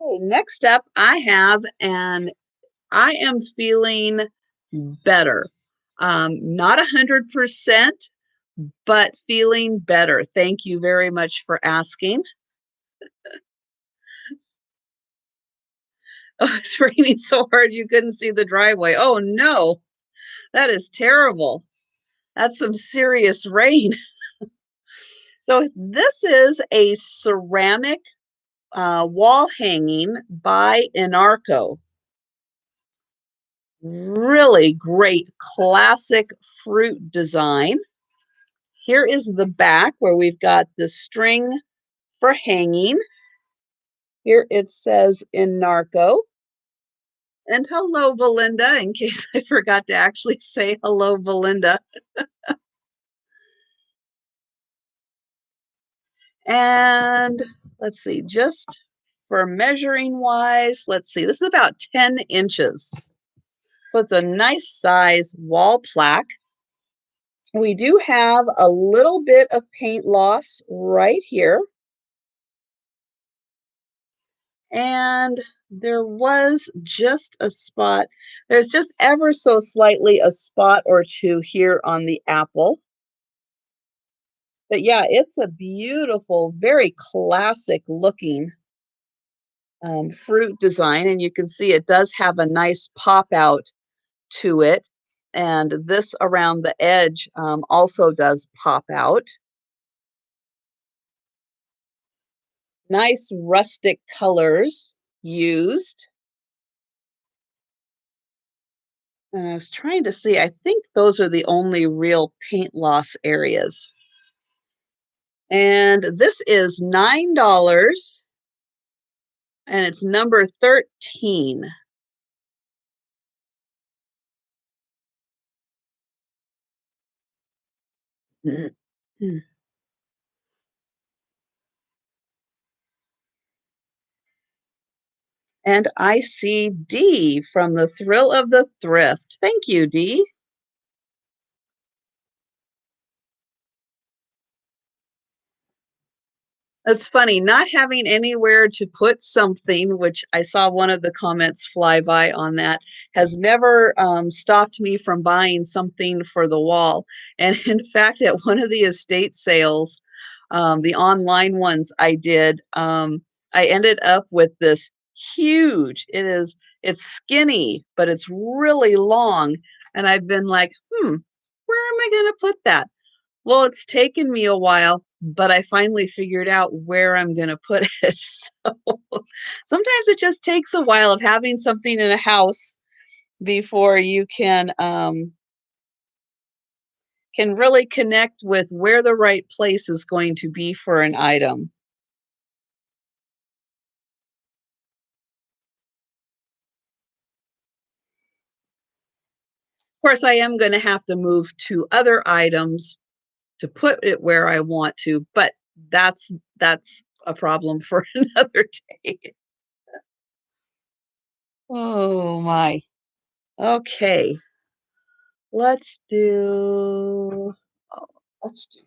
Okay, next up, I am feeling better. Not 100%, but feeling better. Thank you very much for asking. Oh, it's raining so hard you couldn't see the driveway. Oh no, that is terrible. That's some serious rain. So this is a ceramic wall hanging by Inarco. Really great classic fruit design. Here is the back where we've got the string for hanging. Here it says Inarco. And hello, Belinda, in case I forgot to actually say hello, Belinda. And let's see, just for measuring wise, let's see, this is about 10 inches. So it's a nice size wall plaque. We do have a little bit of paint loss right here. And there was just a spot. There's just ever so slightly a spot or two here on the apple. But yeah, it's a beautiful, very classic looking fruit design. And you can see it does have a nice pop out to it. And this around the edge also does pop out. Nice rustic colors used. And I was trying to see, I think those are the only real paint loss areas. And this is $9 and it's number 13. And I see Dee from the Thrill of the Thrift. Thank you, Dee. It's funny, not having anywhere to put something, which I saw one of the comments fly by on that, has never stopped me from buying something for the wall. And in fact, at one of the estate sales, the online ones I did, I ended up with this huge, it's skinny, but it's really long. And I've been like, where am I going to put that? Well, it's taken me a while, but I finally figured out where I'm going to put it. So sometimes it just takes a while of having something in a house before you can really connect with where the right place is going to be for an item. Of course, I am going to have to move to other items to put it where I want to, but that's a problem for another day. Oh my. Okay. Let's do oh, let's do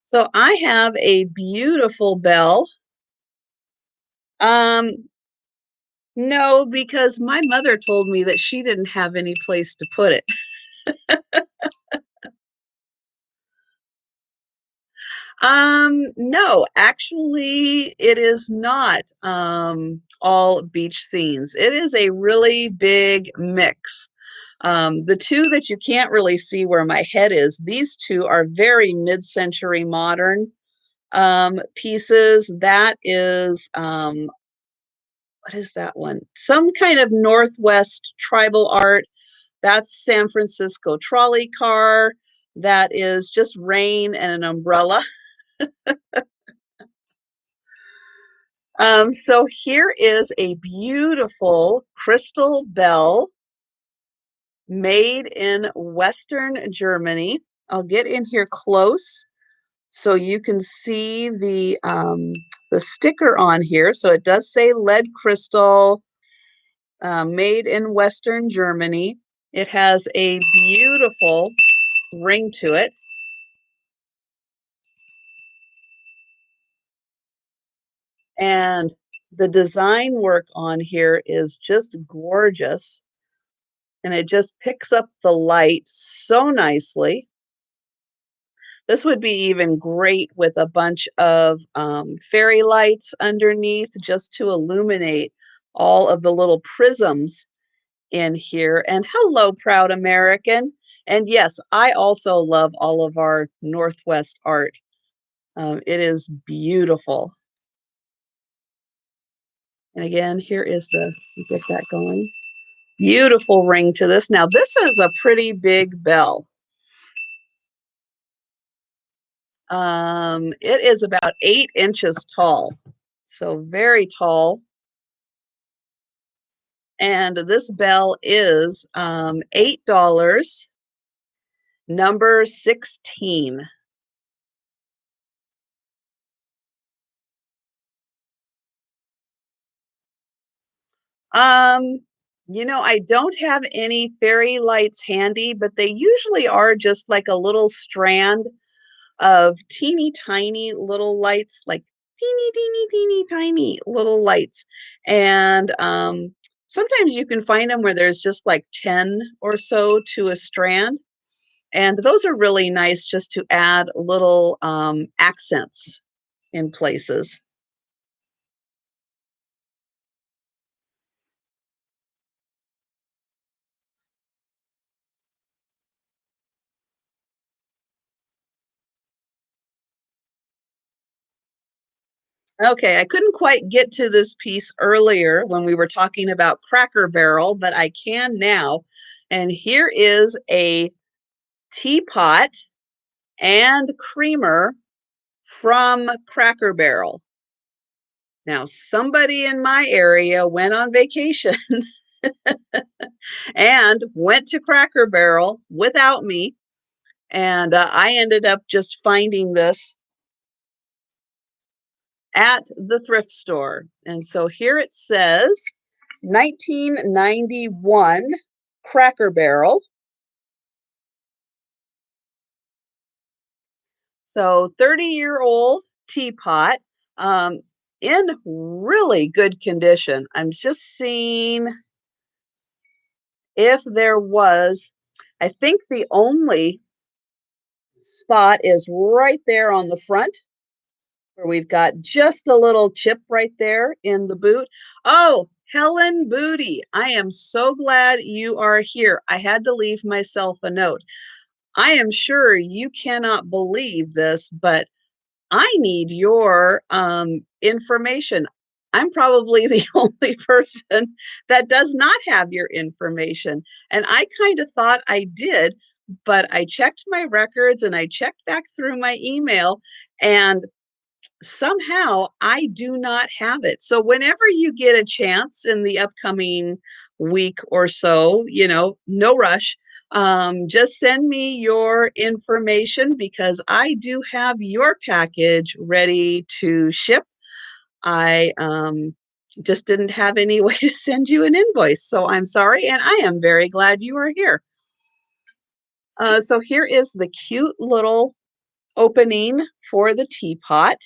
so I have a beautiful bell. Um, no, because my mother told me that she didn't have any place to put it. No, actually, it is not all beach scenes. It is a really big mix. The two that you can't really see where my head is, these two are very mid-century modern pieces. That is, what is that one? Some kind of Northwest tribal art. That's San Francisco trolley car. That is just rain and an umbrella. So here is a beautiful crystal bell made in Western Germany. I'll get in here close so you can see the sticker on here. So it does say lead crystal, made in Western Germany. It has a beautiful ring to it. And the design work on here is just gorgeous. And it just picks up the light so nicely. This would be even great with a bunch of fairy lights underneath just to illuminate all of the little prisms in here. And hello, proud American. And yes, I also love all of our Northwest art. It is beautiful. And again, here is get that going. Beautiful ring to this. Now, this is a pretty big bell. It is about 8 inches tall, so very tall. And this bell is $8, number 16. Um, I don't have any fairy lights handy, but they usually are just like a little strand of teeny tiny little lights, like teeny tiny little lights. And sometimes you can find them where there's just like 10 or so to a strand. And those are really nice just to add little accents in places. Okay, I couldn't quite get to this piece earlier when we were talking about Cracker Barrel, but I can now. And here is a teapot and creamer from Cracker Barrel. Now, somebody in my area went on vacation and went to Cracker Barrel without me, and I ended up just finding this at the thrift store. And so here it says 1991 Cracker Barrel. So 30-year-old teapot, um, in really good condition. I'm just seeing if there was, I think the only spot is right there on the front where we've got just a little chip right there in the boot. Oh, Helen Booty, I am so glad you are here. I had to leave myself a note. I am sure you cannot believe this, but I need your information. I'm probably the only person that does not have your information. And I kind of thought I did, but I checked my records and I checked back through my email, and somehow I do not have it. So whenever you get a chance in the upcoming week or so, no rush. Just send me your information because I do have your package ready to ship. I just didn't have any way to send you an invoice. So I'm sorry, and I am very glad you are here. So here is the cute little opening for the teapot,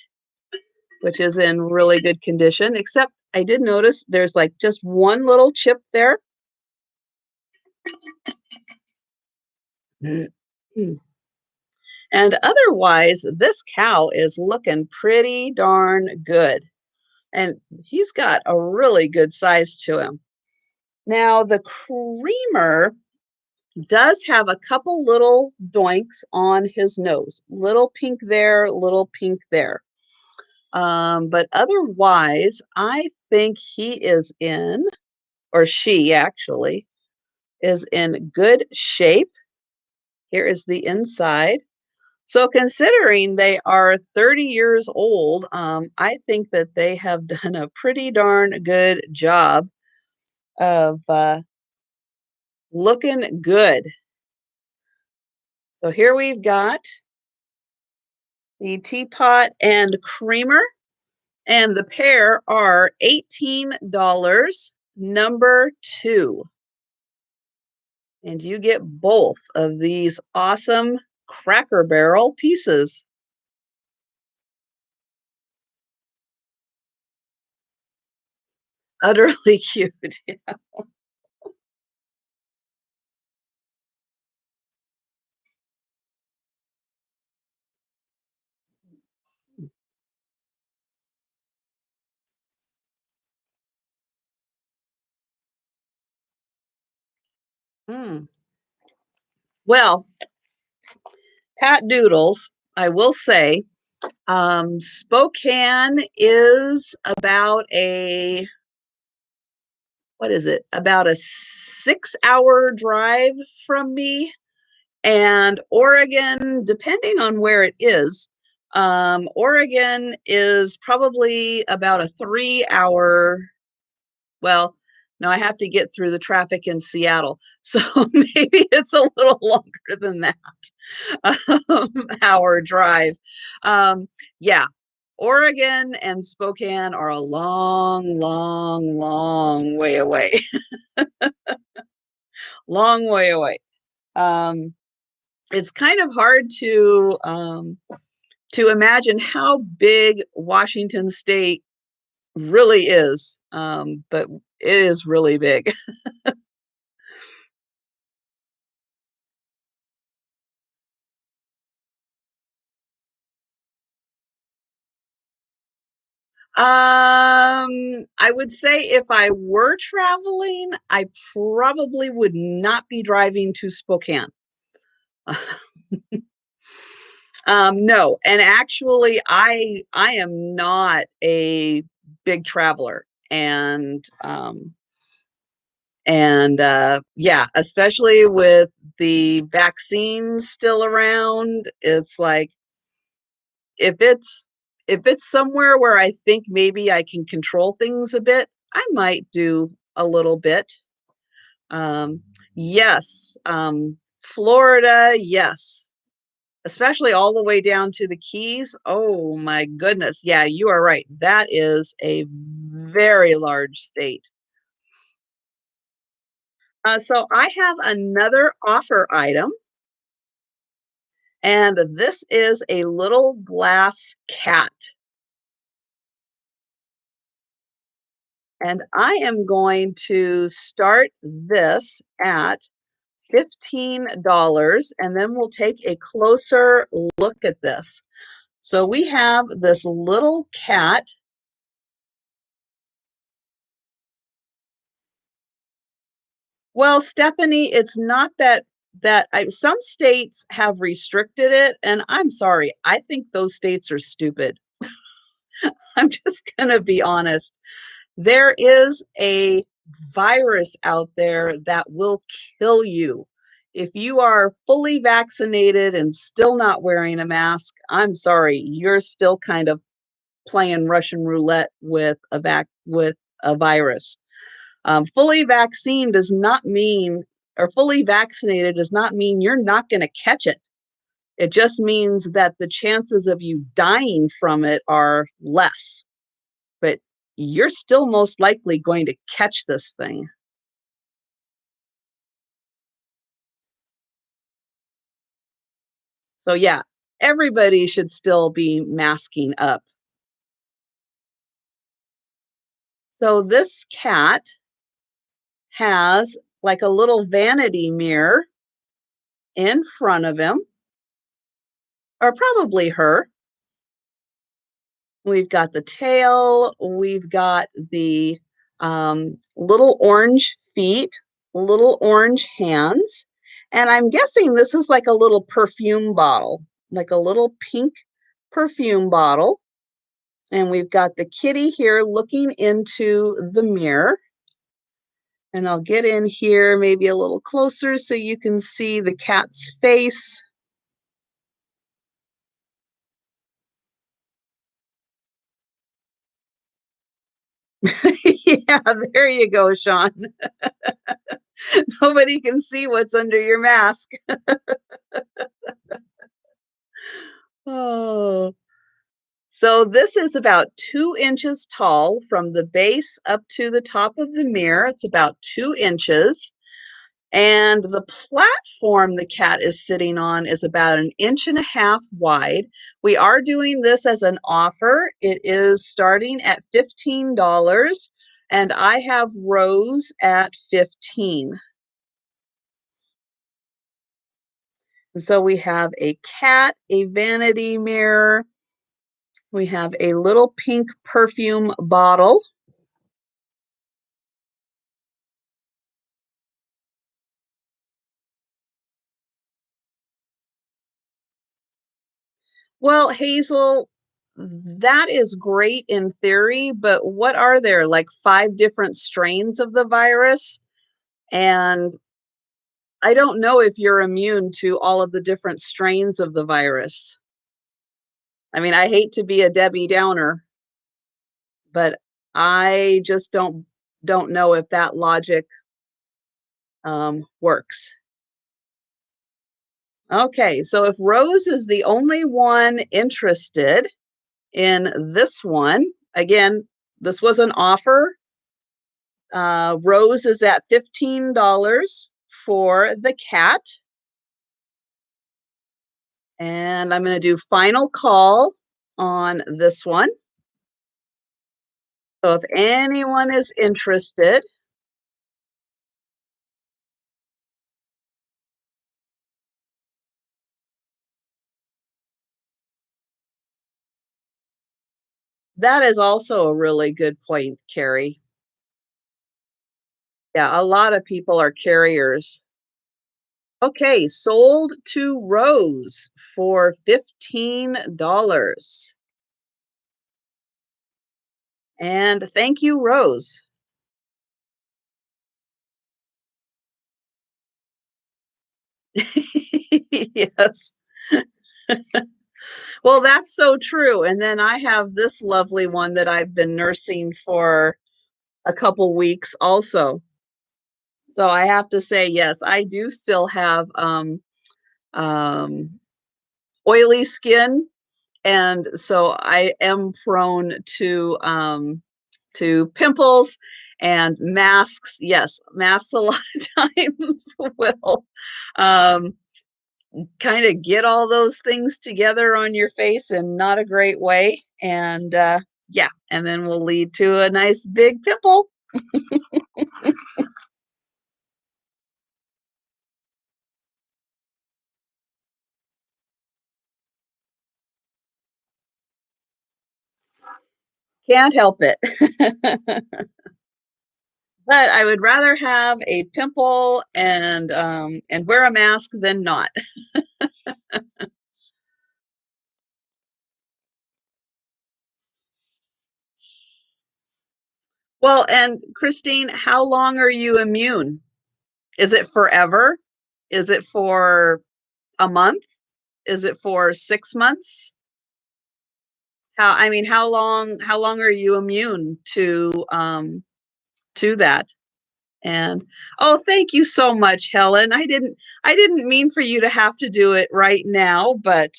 which is in really good condition, except I did notice there's like just one little chip there. And otherwise, this cow is looking pretty darn good. And he's got a really good size to him. Now, the creamer does have a couple little doinks on his nose. Little pink there, little pink there. But otherwise, I think he is in, or she actually, is in good shape. Here is the inside. So considering they are 30 years old, I think that they have done a pretty darn good job of looking good. So here we've got the teapot and creamer, and the pair are $18, number 2. And you get both of these awesome Cracker Barrel pieces. Utterly cute. Mm. Well, Pat Doodles, I will say, Spokane is about a, what is it? About a 6-hour drive from me. And Oregon, depending on where it is, Oregon is probably about a 3-hour. Well, no, I have to get through the traffic in Seattle. So maybe it's a little longer than that hour drive. Yeah, Oregon and Spokane are a long, long, long way away. Long way away. Um, it's kind of hard to imagine how big Washington State really is, but it is really big. I would say if I were traveling, I probably would not be driving to Spokane. No, and actually, I am not a big traveler, and yeah, especially with the vaccine still around, it's like if it's if it's somewhere where I think maybe I can control things a bit, I might do a little bit. Um, yes, Florida, yes, especially all the way down to the Keys. Oh my goodness. Yeah, you are right. That is a very large state. So I have another offer item, and this is a little glass cat. And I am going to start this at $15, and then we'll take a closer look at this. So we have this little cat. Well, Stephanie, it's not some states have restricted it, and I'm sorry, I think those states are stupid. I'm just going to be honest. There is a virus out there that will kill you. If you are fully vaccinated and still not wearing a mask, I'm sorry, you're still kind of playing Russian roulette with a virus. Fully vaccine does not mean, or fully vaccinated does not mean you're not going to catch it. It just means that the chances of you dying from it are less, but you're still most likely going to catch this thing. So yeah, everybody should still be masking up. So this cat has like a little vanity mirror in front of him, or probably her. We've got the tail, we've got the little orange feet, little orange hands, and I'm guessing this is like a little perfume bottle, like a little pink perfume bottle. And we've got the kitty here looking into the mirror. And I'll get in here maybe a little closer so you can see the cat's face. Yeah, there you go, Sean. Nobody can see what's under your mask. Oh. So this is about 2 inches tall from the base up to the top of the mirror. It's about 2 inches. And the platform the cat is sitting on is about an inch and a half wide. We are doing this as an offer. It is starting at $15, and I have Rose at 15. And so we have a cat, a vanity mirror. We have a little pink perfume bottle. Well, Hazel, that is great in theory, but what are there, like 5 different strains of the virus? And I don't know if you're immune to all of the different strains of the virus. I mean, I hate to be a Debbie Downer, but I just don't know if that logic works. Okay, so if Rose is the only one interested in this one, again, this was an offer. Rose is at $15 for the cat. And I'm going to do final call on this one. So if anyone is interested, that is also a really good point, Carrie. Yeah, a lot of people are carriers. Okay, sold to Rose for $15. And thank you, Rose. Yes. Well, that's so true. And then I have this lovely one that I've been nursing for a couple weeks also. So I have to say, yes, I do still have um, oily skin, and so I am prone to pimples and masks. Yes, masks a lot of times will um, kind of get all those things together on your face in not a great way, and yeah, and then will lead to a nice big pimple. Can't help it. But I would rather have a pimple and wear a mask than not. Well, and Christine, how long are you immune? Is it forever? Is it for a month? Is it for 6 months? I mean, how long are you immune to that? And oh, thank you so much, Helen. I didn't mean for you to have to do it right now, but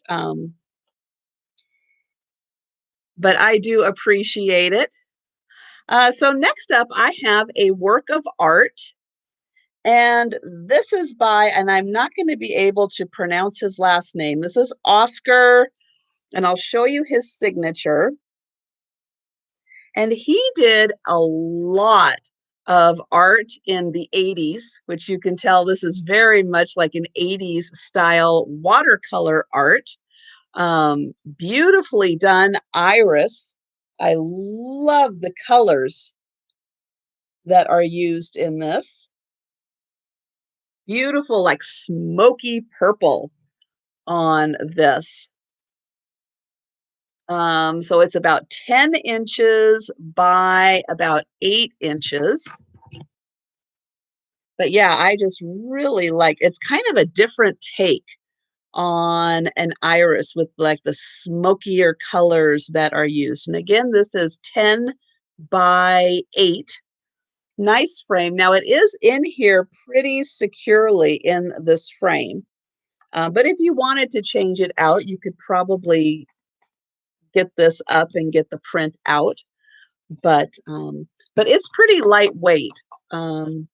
I do appreciate it. So next up, I have a work of art, and this is by, and I'm not going to be able to pronounce his last name. This is Oscar, and I'll show you his signature. And he did a lot of art in the 80s, which you can tell this is very much like an 80s style watercolor art. Beautifully done iris. I love the colors that are used in this. Beautiful, like smoky purple on this. So it's about 10 inches by about 8 inches. But yeah, I just really like, it's kind of a different take on an iris with like the smokier colors that are used. And again, this is 10 by 8. Nice frame. Now it is in here pretty securely in this frame. But if you wanted to change it out, you could probably get this up and get the print out. But it's pretty lightweight. Um,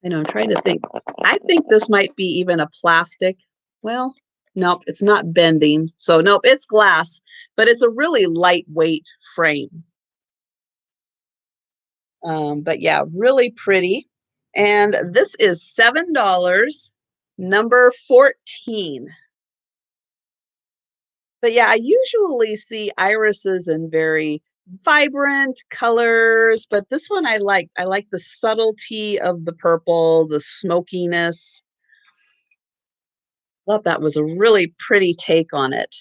I'm trying to think. I think this might be even a plastic. Well, nope, it's not bending. So nope, it's glass, but it's a really lightweight frame. But yeah, really pretty. And this is $7, number 14. But yeah, I usually see irises in very vibrant colors, but this one I like. I like the subtlety of the purple, the smokiness. Thought that was a really pretty take on it.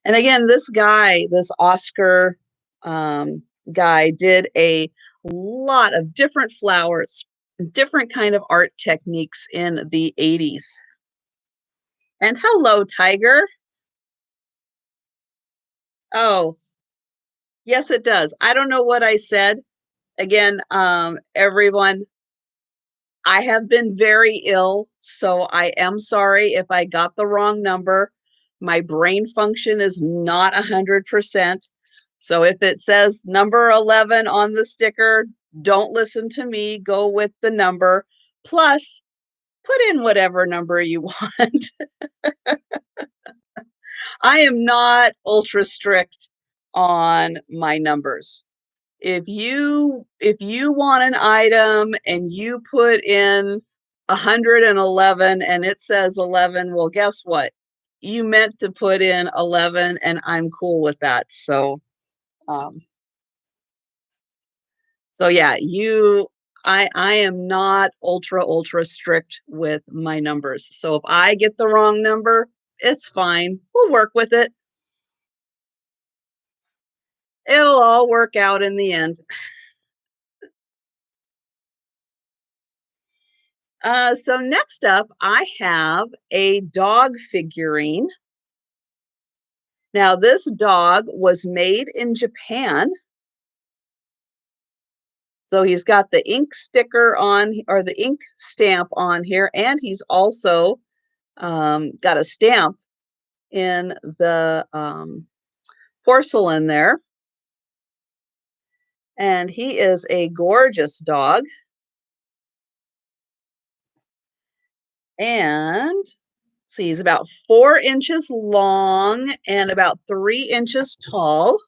And again, this guy, this Oscar guy, did a lot of different flowers, different kind of art techniques in the 80s. And hello, Tiger. Oh, yes, it does. I don't know what I said. Again, everyone, I have been very ill, so I am sorry if I got the wrong number. My brain function is not 100%. So if it says number 11 on the sticker, don't listen to me, go with the number. Plus, put in whatever number you want. I am not ultra strict on my numbers. If you want an item and you put in 111 and it says 11, well, guess what? You meant to put in 11 and I'm cool with that. Um, so yeah, I am not ultra strict with my numbers. So if I get the wrong number, it's fine. We'll work with it. It'll all work out in the end. So next up, I have a dog figurine. Now, this dog was made in Japan. So he's got the ink sticker on, or the ink stamp on here, and he's also got a stamp in the porcelain there. And he is a gorgeous dog. And see, he's about 4 inches long and about 3 inches tall.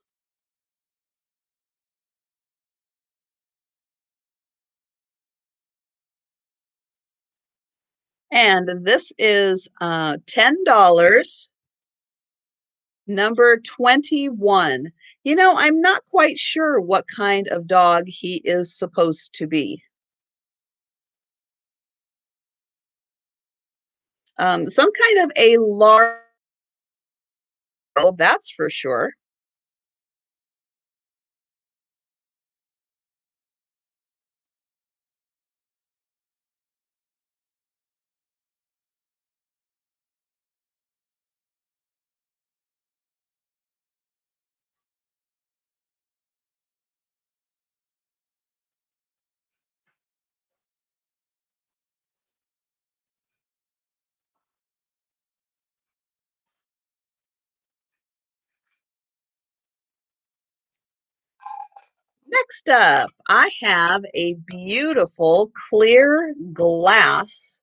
And this is $10, number 21. I'm not quite sure what kind of dog he is supposed to be. Some kind of a large, that's for sure. Next up, I have a beautiful clear glass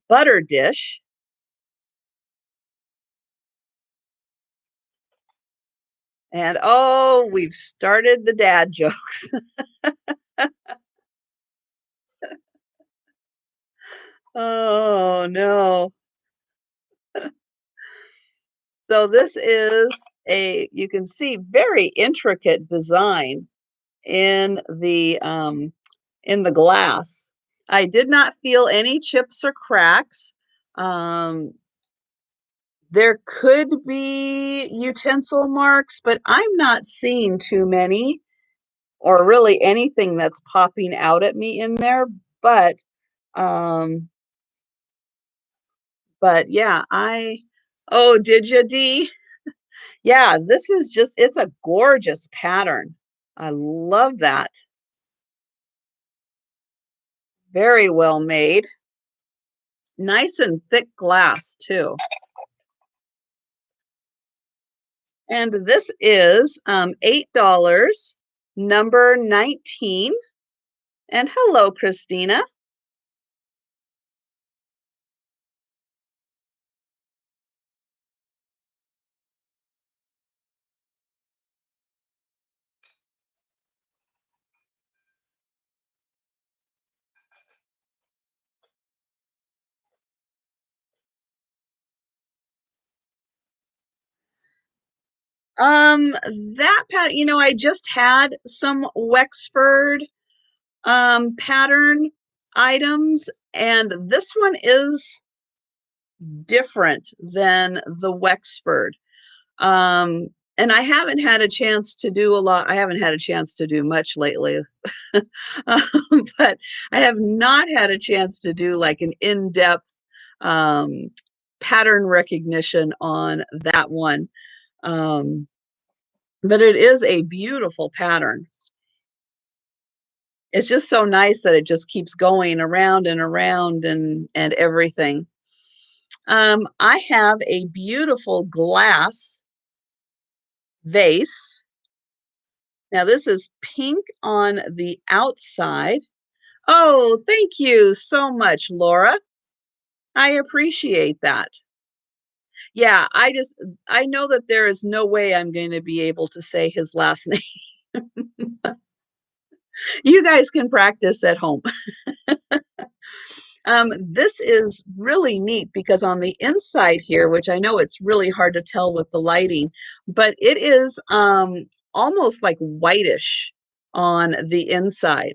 butter dish. And oh, we've started the dad jokes. Oh no. So this is you can see very intricate design in the glass. I did not feel any chips or cracks. Um, there could be utensil marks, but I'm not seeing too many. or really anything that's popping out at me in there. But um, but yeah, oh, did you, Dee? Yeah, this is just, it's a gorgeous pattern. I love that. Very well made. Nice and thick glass too. And this is $8, number 19. And hello, Christina. That I just had some Wexford pattern items, and this one is different than the Wexford. Um, and I haven't had a chance to do a lot. I haven't had a chance to do much lately, but I have not had a chance to do like an in-depth um, pattern recognition on that one. Um, but it is a beautiful pattern. It's just so nice that it just keeps going around and around and everything. I have a beautiful glass vase. Now this is pink on the outside. Oh, thank you so much, Laura. I appreciate that. Yeah, I know that there is no way I'm going to be able to say his last name. You guys can practice at home. This is really neat because on the inside here, which I know it's really hard to tell with the lighting, but it is almost like whitish on the inside.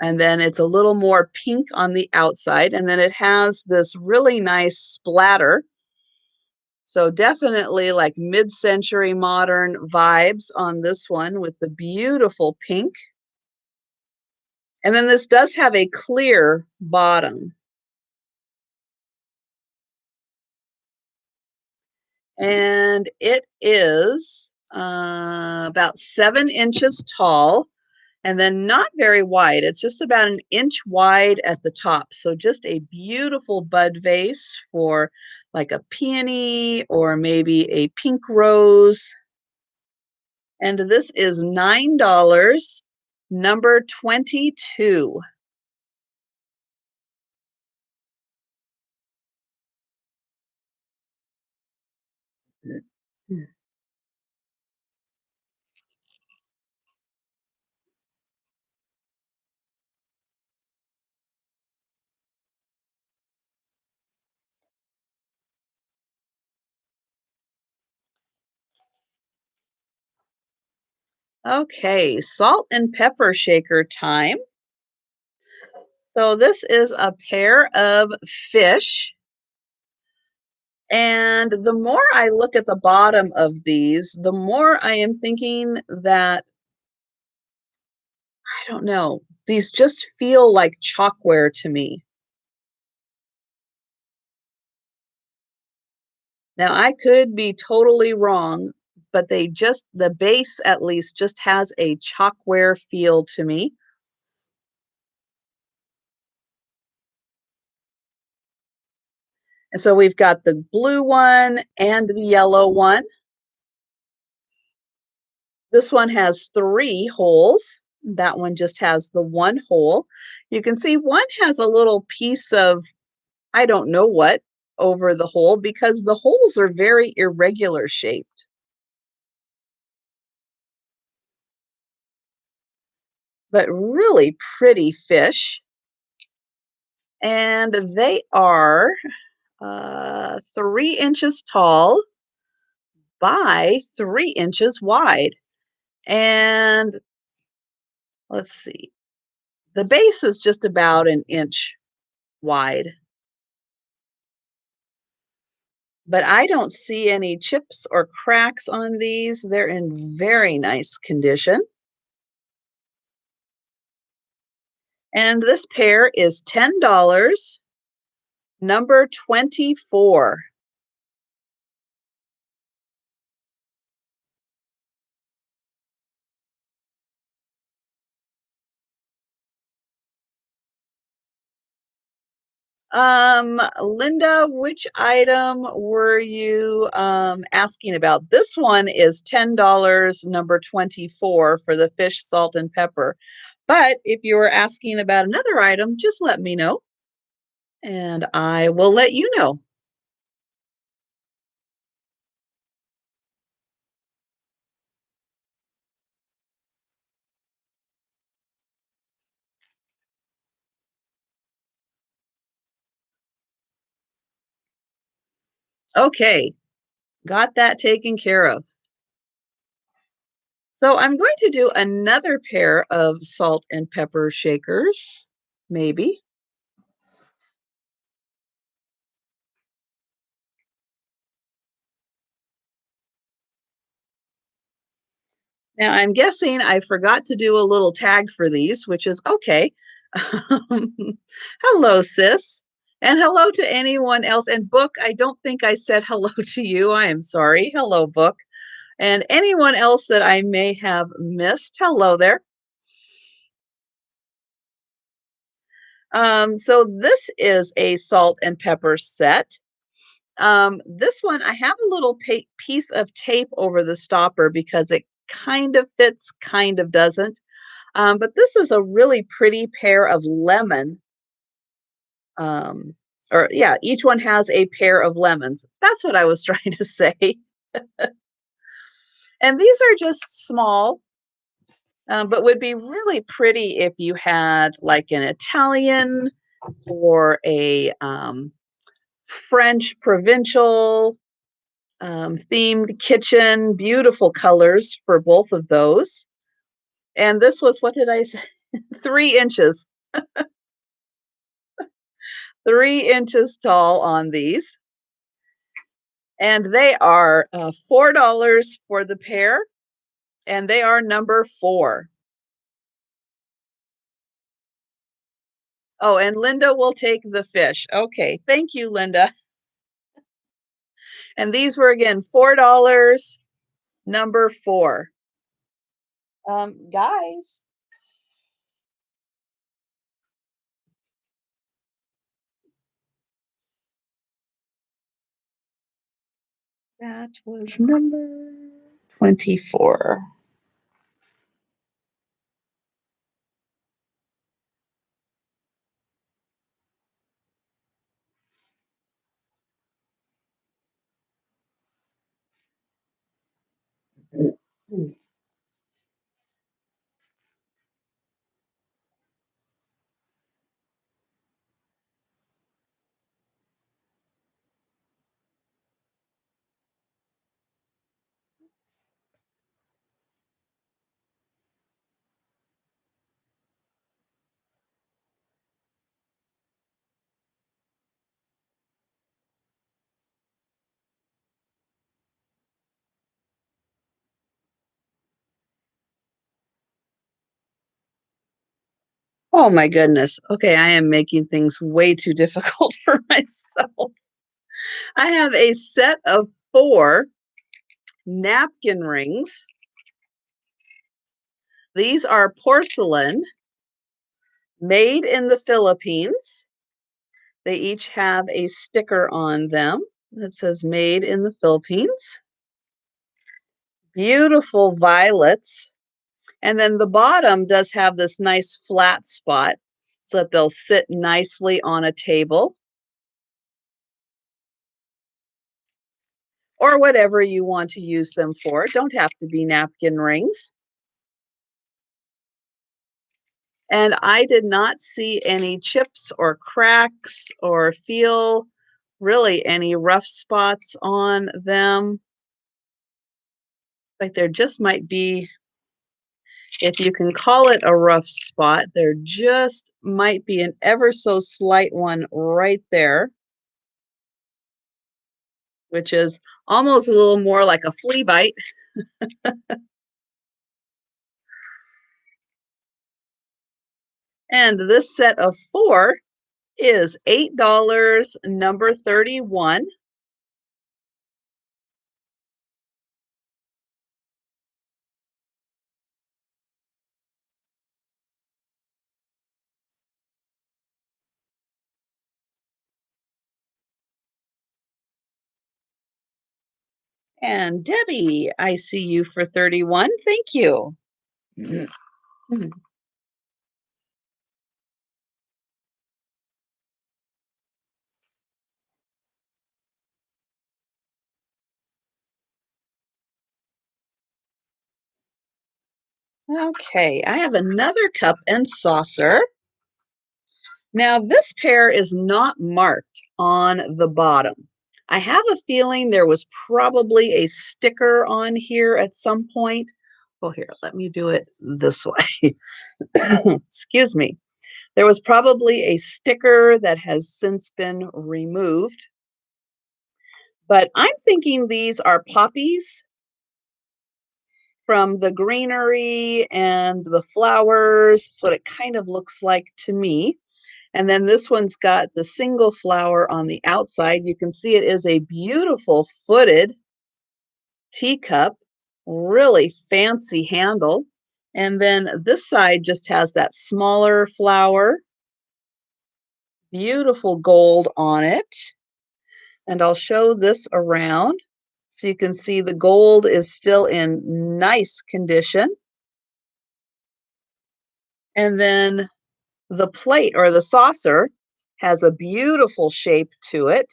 And then it's a little more pink on the outside, and then it has this really nice splatter. So definitely like mid-century modern vibes on this one with the beautiful pink. And then this does have a clear bottom. And it is about 7 inches tall and then not very wide. It's just about an inch wide at the top. So just a beautiful bud vase for like a peony or maybe a pink rose. And this is $9, number 22. Okay, salt and pepper shaker time. So this is a pair of fish. And the more I look at the bottom of these, the more I am thinking that, I don't know, these just feel like chalkware to me. Now, I could be totally wrong, but the base at least just has a chalkware feel to me. And so we've got the blue one and the yellow one. This one has 3 holes. That one just has the 1 hole. You can see one has a little piece of, I don't know what, over the hole because the holes are very irregular shaped. But really pretty fish. And they are 3 inches tall by 3 inches wide. And let's see, the base is just about an inch wide. but I don't see any chips or cracks on these. They're in very nice condition. And this pair is $10, number 24. Linda, which item were you asking about? This one is $10, number 24 for the fish, salt, and pepper. But if you were asking about another item, just let me know and I will let you know. Okay, got that taken care of. So I'm going to do another pair of salt and pepper shakers, maybe. Now I'm guessing I forgot to do a little tag for these, which is okay. Um, hello, sis. And hello to anyone else. And Book, I don't think I said hello to you. I am sorry. Hello, Book. And anyone else that I may have missed, hello there. So this is a salt and pepper set. This one, I have a little piece of tape over the stopper because it kind of fits, kind of doesn't. But this is a really pretty pair of lemon. Um, or yeah, each one has a pair of lemons. That's what I was trying to say. And these are just small, but would be really pretty if you had like an Italian or a French provincial themed kitchen. Beautiful colors for both of those. And this was, what did I say? 3 inches, 3 inches tall on these. And they are $4 for the pair, and they are number 4. Oh, and Linda will take the fish. Okay, thank you, Linda. And these were again $4, number 4. Guys, that was number 24. Oh my goodness. Okay, I am making things way too difficult for myself. I have a set of 4 napkin rings. These are porcelain, made in the Philippines. They each have a sticker on them that says made in the Philippines. Beautiful violets. And then the bottom does have this nice flat spot so that they'll sit nicely on a table or whatever you want to use them for. Don't have to be napkin rings. And I did not see any chips or cracks or feel really any rough spots on them. Like there just might be, if you can call it a rough spot, there just might be an ever so slight one right there. which is almost a little more like a flea bite. And this set of 4 is $8, number 31. And Debbie, I see you for 31. Thank you. Okay, I have another cup and saucer. Now, this pair is not marked on the bottom. I have a feeling there was probably a sticker on here at some point. Well, here, let me do it this way. Excuse me. There was probably a sticker that has since been removed, but I'm thinking these are poppies from the greenery and the flowers. That's what it kind of looks like to me. And then this one's got the single flower on the outside. You can see it is a beautiful footed teacup, really fancy handle. And then this side just has that smaller flower, beautiful gold on it. And I'll show this around so you can see the gold is still in nice condition. And then the plate or the saucer has a beautiful shape to it.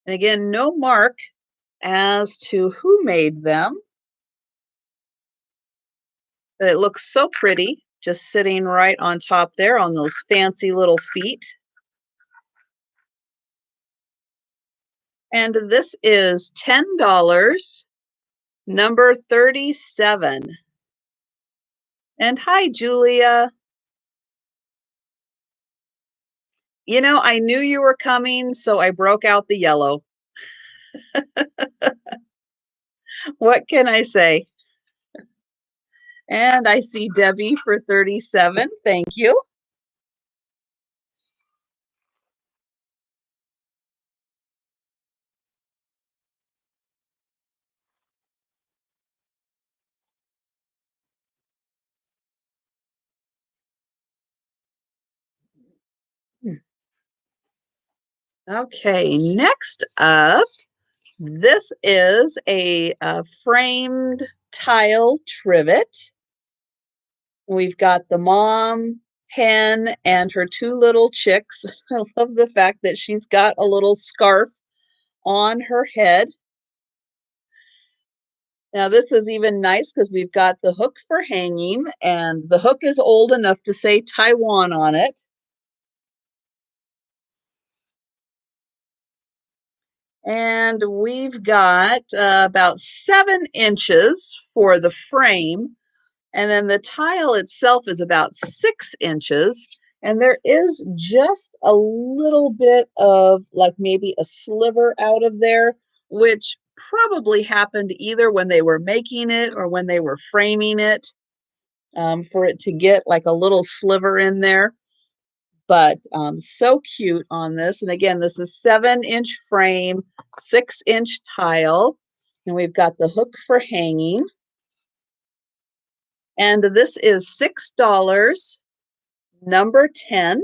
And again, no mark as to who made them, but it looks so pretty just sitting right on top there on those fancy little feet. And this is $10, number 37. And hi, Julia. You know, I knew you were coming, so I broke out the yellow. What can I say? And I see Debbie for 37. Thank you. Okay, next up, this is a framed tile trivet. We've got the mom hen and her 2 little chicks. I love the fact that she's got a little scarf on her head. Now, this is even nice because we've got the hook for hanging, and the hook is old enough to say Taiwan on it. And we've got about 7 inches for the frame. And then the tile itself is about 6 inches. And there is just a little bit of like maybe a sliver out of there, which probably happened either when they were making it or when they were framing it, for it to get like a little sliver in there. But so cute on this. And again, this is 7-inch frame, 6-inch tile. And we've got the hook for hanging. And this is $6, number 10.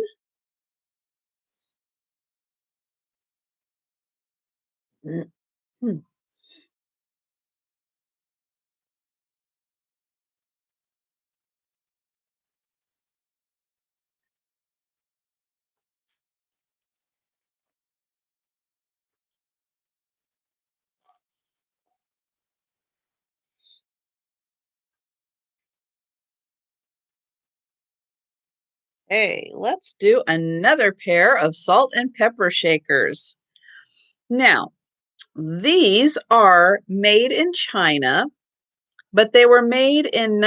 Hey, let's do another pair of salt and pepper shakers. Now, these are made in China, but they were made in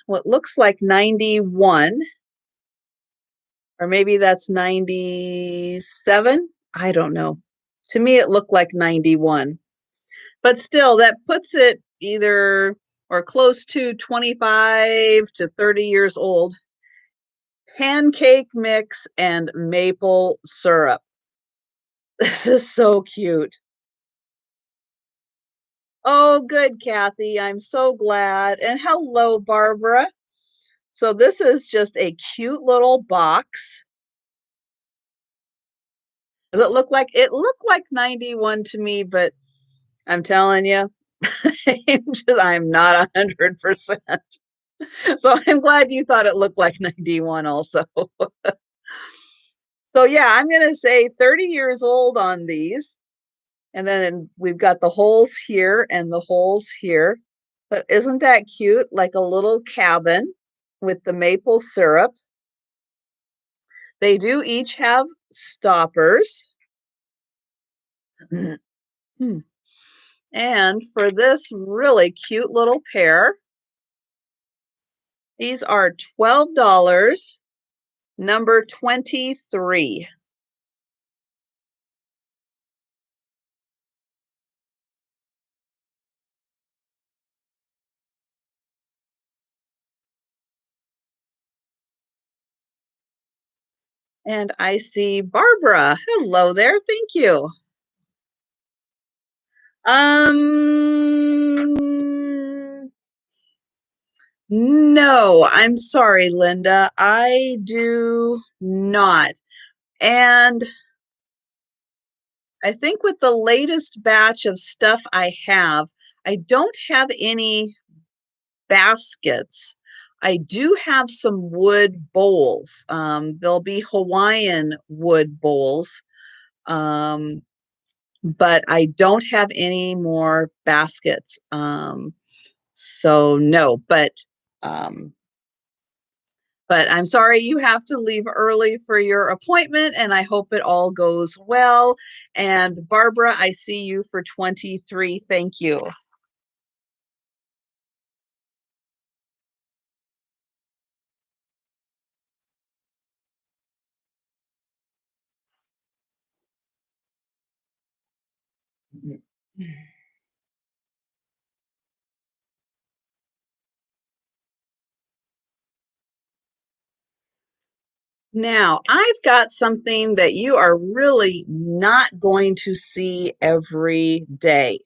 what looks like 91, or maybe that's 97. I don't know. To me, it looked like 91. But still, that puts it either or close to 25 to 30 years old. Pancake mix and maple syrup. This is so cute. Oh, good, Kathy. I'm so glad. And hello, Barbara. So this is just a cute little box. Does it look like it looked like 91 to me, but I'm telling you, I'm not 100%. So I'm glad you thought it looked like 91 also. So yeah, I'm going to say 30 years old on these. And then we've got the holes here and the holes here. But isn't that cute? Like a little cabin with the maple syrup. They do each have stoppers. And for this really cute little pair, these are $12, number 23. And I see Barbara. Hello there. Thank you. No, I'm sorry, Linda. I do not. And I think with the latest batch of stuff I don't have any baskets. I do have some wood bowls. There'll be Hawaiian wood bowls, but I don't have any more baskets. So no, um, but I'm sorry you have to leave early for your appointment, and I hope it all goes well. And Barbara, I see you for 23. Thank you. Now, I've got something that you are really not going to see every day.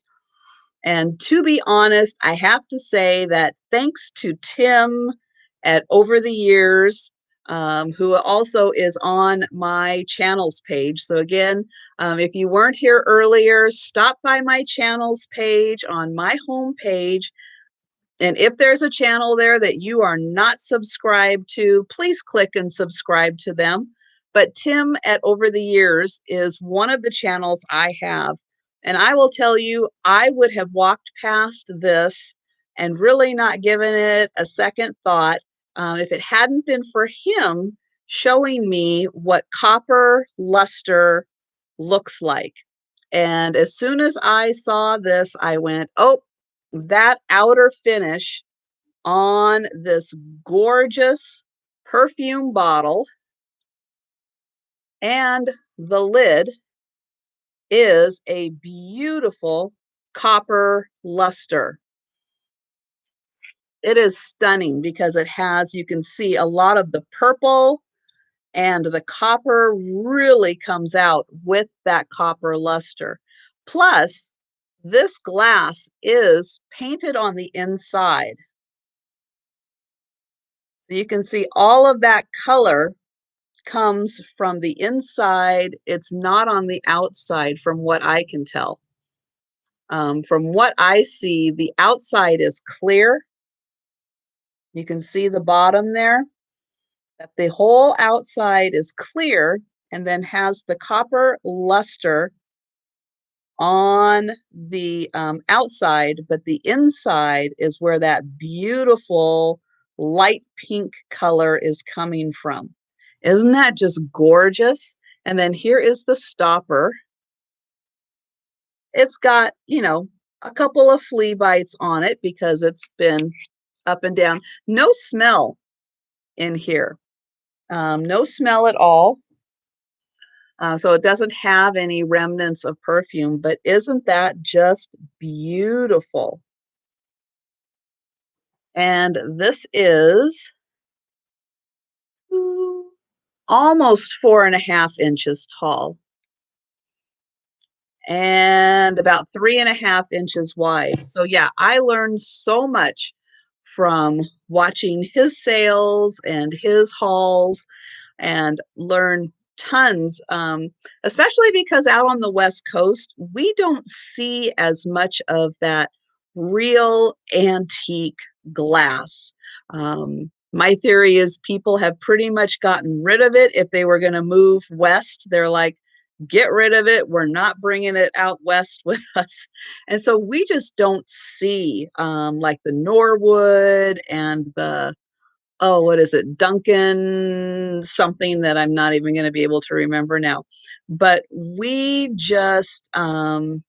And to be honest, I have to say that thanks to Tim at Over the Years, who also is on my channels page. So again, if you weren't here earlier, stop by my channels page on my home page. And if there's a channel there that you are not subscribed to, please click and subscribe to them. But Tim at Over the Years is one of the channels I have. And I will tell you, I would have walked past this and really not given it a second thought if it hadn't been for him showing me what copper luster looks like. And as soon as I saw this, I went, oh, that outer finish on this gorgeous perfume bottle and the lid is a beautiful copper luster. It is stunning because it has, you can see a lot of the purple, and the copper really comes out with that copper luster. Plus, this glass is painted on the inside. So you can see all of that color comes from the inside. It's not on the outside from what I can tell. From what I see, the outside is clear. You can see the bottom there, that the whole outside is clear and then has the copper luster on the outside, but the inside is where that beautiful light pink color is coming from. Isn't that just gorgeous? And then here is the stopper. It's got, you know, a couple of flea bites on it because it's been up and down. No smell in here. No smell at all. So it doesn't have any remnants of perfume, but isn't that just beautiful? And this is almost 4.5 inches tall and about 3.5 inches wide. So yeah, I learned so much from watching his sales and his hauls and learn tons, especially because out on the West Coast, we don't see as much of that real antique glass. My theory is people have pretty much gotten rid of it. If they were going to move west, they're like, get rid of it. We're not bringing it out west with us. And so we just don't see like the Norwood and the oh, what is it? Duncan something that I'm not even going to be able to remember now. But we just um,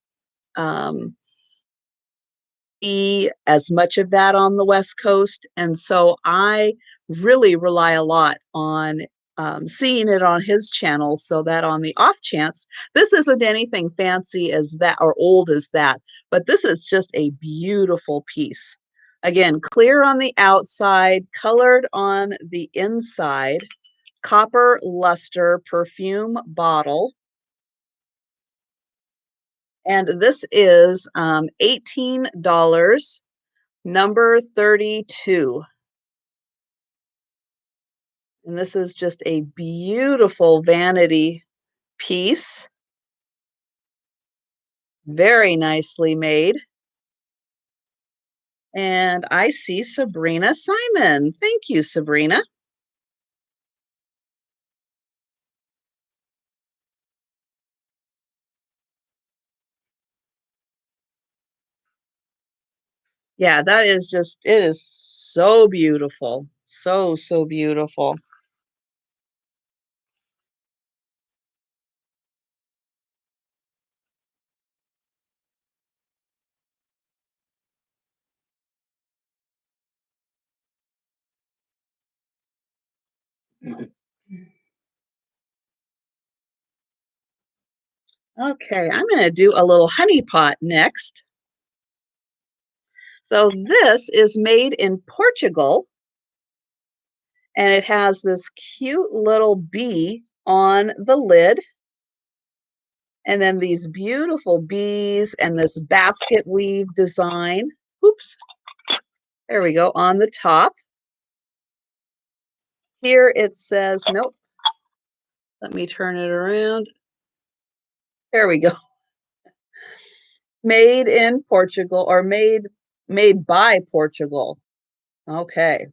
see as much of that on the West Coast. And so I really rely a lot on seeing it on his channel so that on the off chance, this isn't anything fancy as that or old as that, but this is just a beautiful piece. Again, clear on the outside, colored on the inside, copper luster perfume bottle. And this is $18. Number 32. And this is just a beautiful vanity piece, very nicely made. And I see Sabrina Simon. Thank you, Sabrina. Yeah, that is just, it is so beautiful. So, so beautiful. Okay, I'm going to do a little honey pot next. So this is made in Portugal, and it has this cute little bee on the lid, and then these beautiful bees and this basket weave design. Oops, there we go, on the top. Here it says, nope, let me turn it around. There we go. Made in Portugal, or made by Portugal. Okay.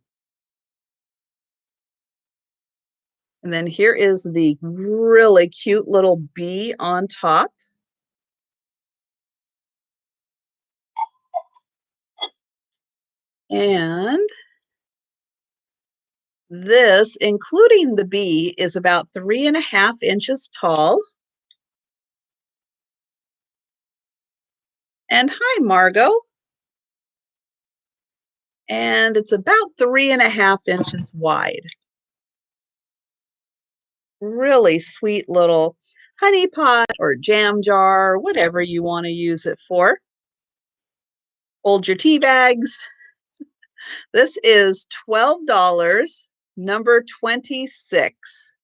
And then here is the really cute little bee on top. And this, including the bee, is about 3.5 inches tall. And hi, Margot. And it's about 3.5 inches wide. Really sweet little honey pot or jam jar, whatever you want to use it for. Hold your tea bags. This is $12, number 26.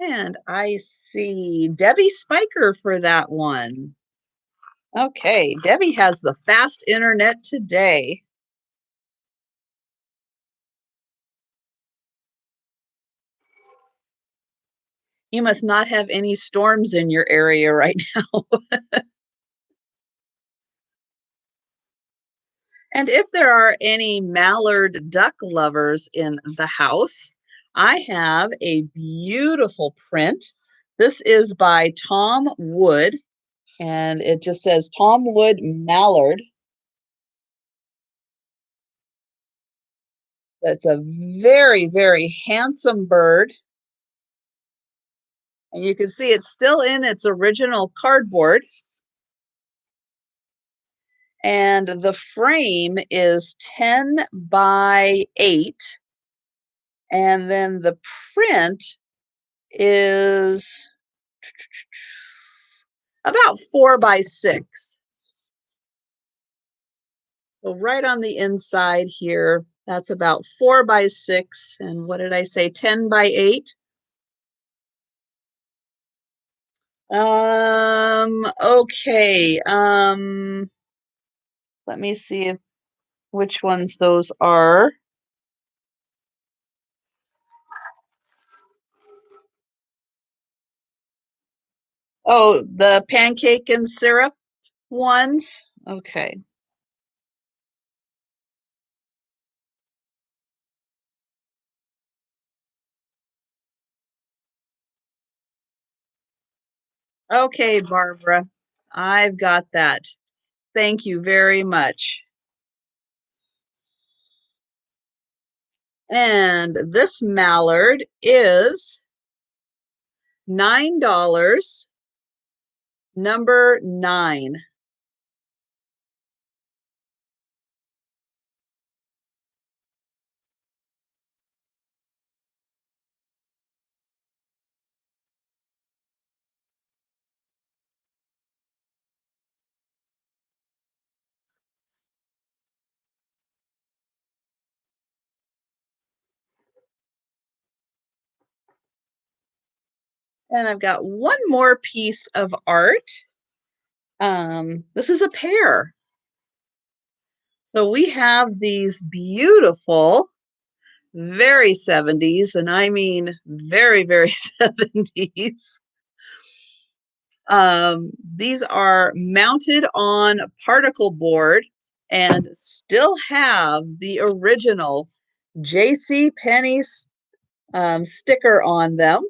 And I see Debbie Spiker for that one. Okay, Debbie has the fast internet today. You must not have any storms in your area right now. And if there are any mallard duck lovers in the house, I have a beautiful print. This is by Tom Wood, and it just says Tom Wood Mallard. That's a very, very handsome bird. And you can see it's still in its original cardboard. And the frame is 10 by 8. And then the print is about 4 by 6. So right on the inside here, that's about 4 by 6. And what did I say? 10 by 8. Okay. Let me see which ones those are. Oh, the pancake and syrup ones. Okay. Okay, Barbara. I've got that. Thank you very much. And this mallard is $9, number 9. And I've got one more piece of art. This is a pear. So we have these beautiful, very 70s, and I mean very, very 70s. These are mounted on particle board and still have the original J.C. Penney's sticker on them.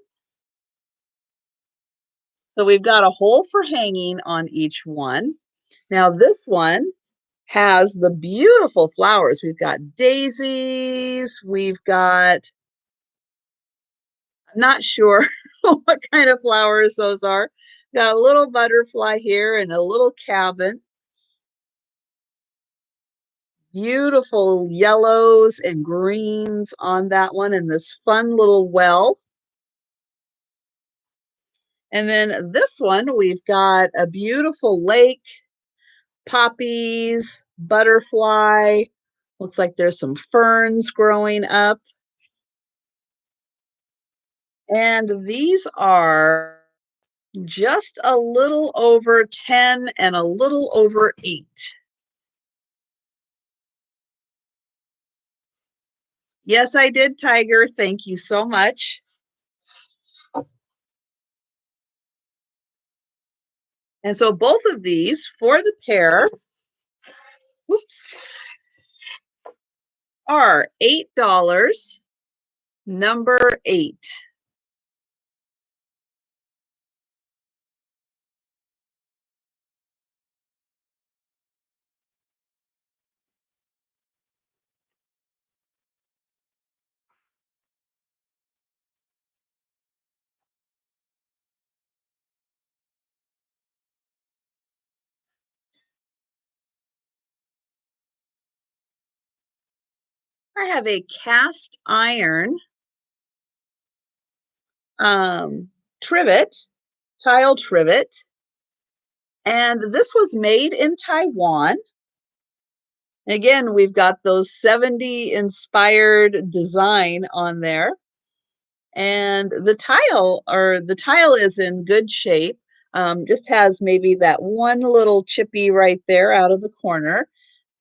So we've got a hole for hanging on each one. Now this one has the beautiful flowers. We've got daisies. We've got, I'm not sure what kind of flowers those are. Got a little butterfly here and a little cabin. Beautiful yellows and greens on that one, and this fun little well. And then this one, we've got a beautiful lake, poppies, butterfly. Looks like there's some ferns growing up. And these are just a little over 10 and a little over 8. Yes, I did, Tiger. Thank you so much. And so both of these for the pair, whoops, are $8, number 8. I have a cast iron trivet, tile trivet, and this was made in Taiwan. Again, we've got those 70 inspired design on there. And the tile is in good shape. Just has maybe that one little chippy right there out of the corner.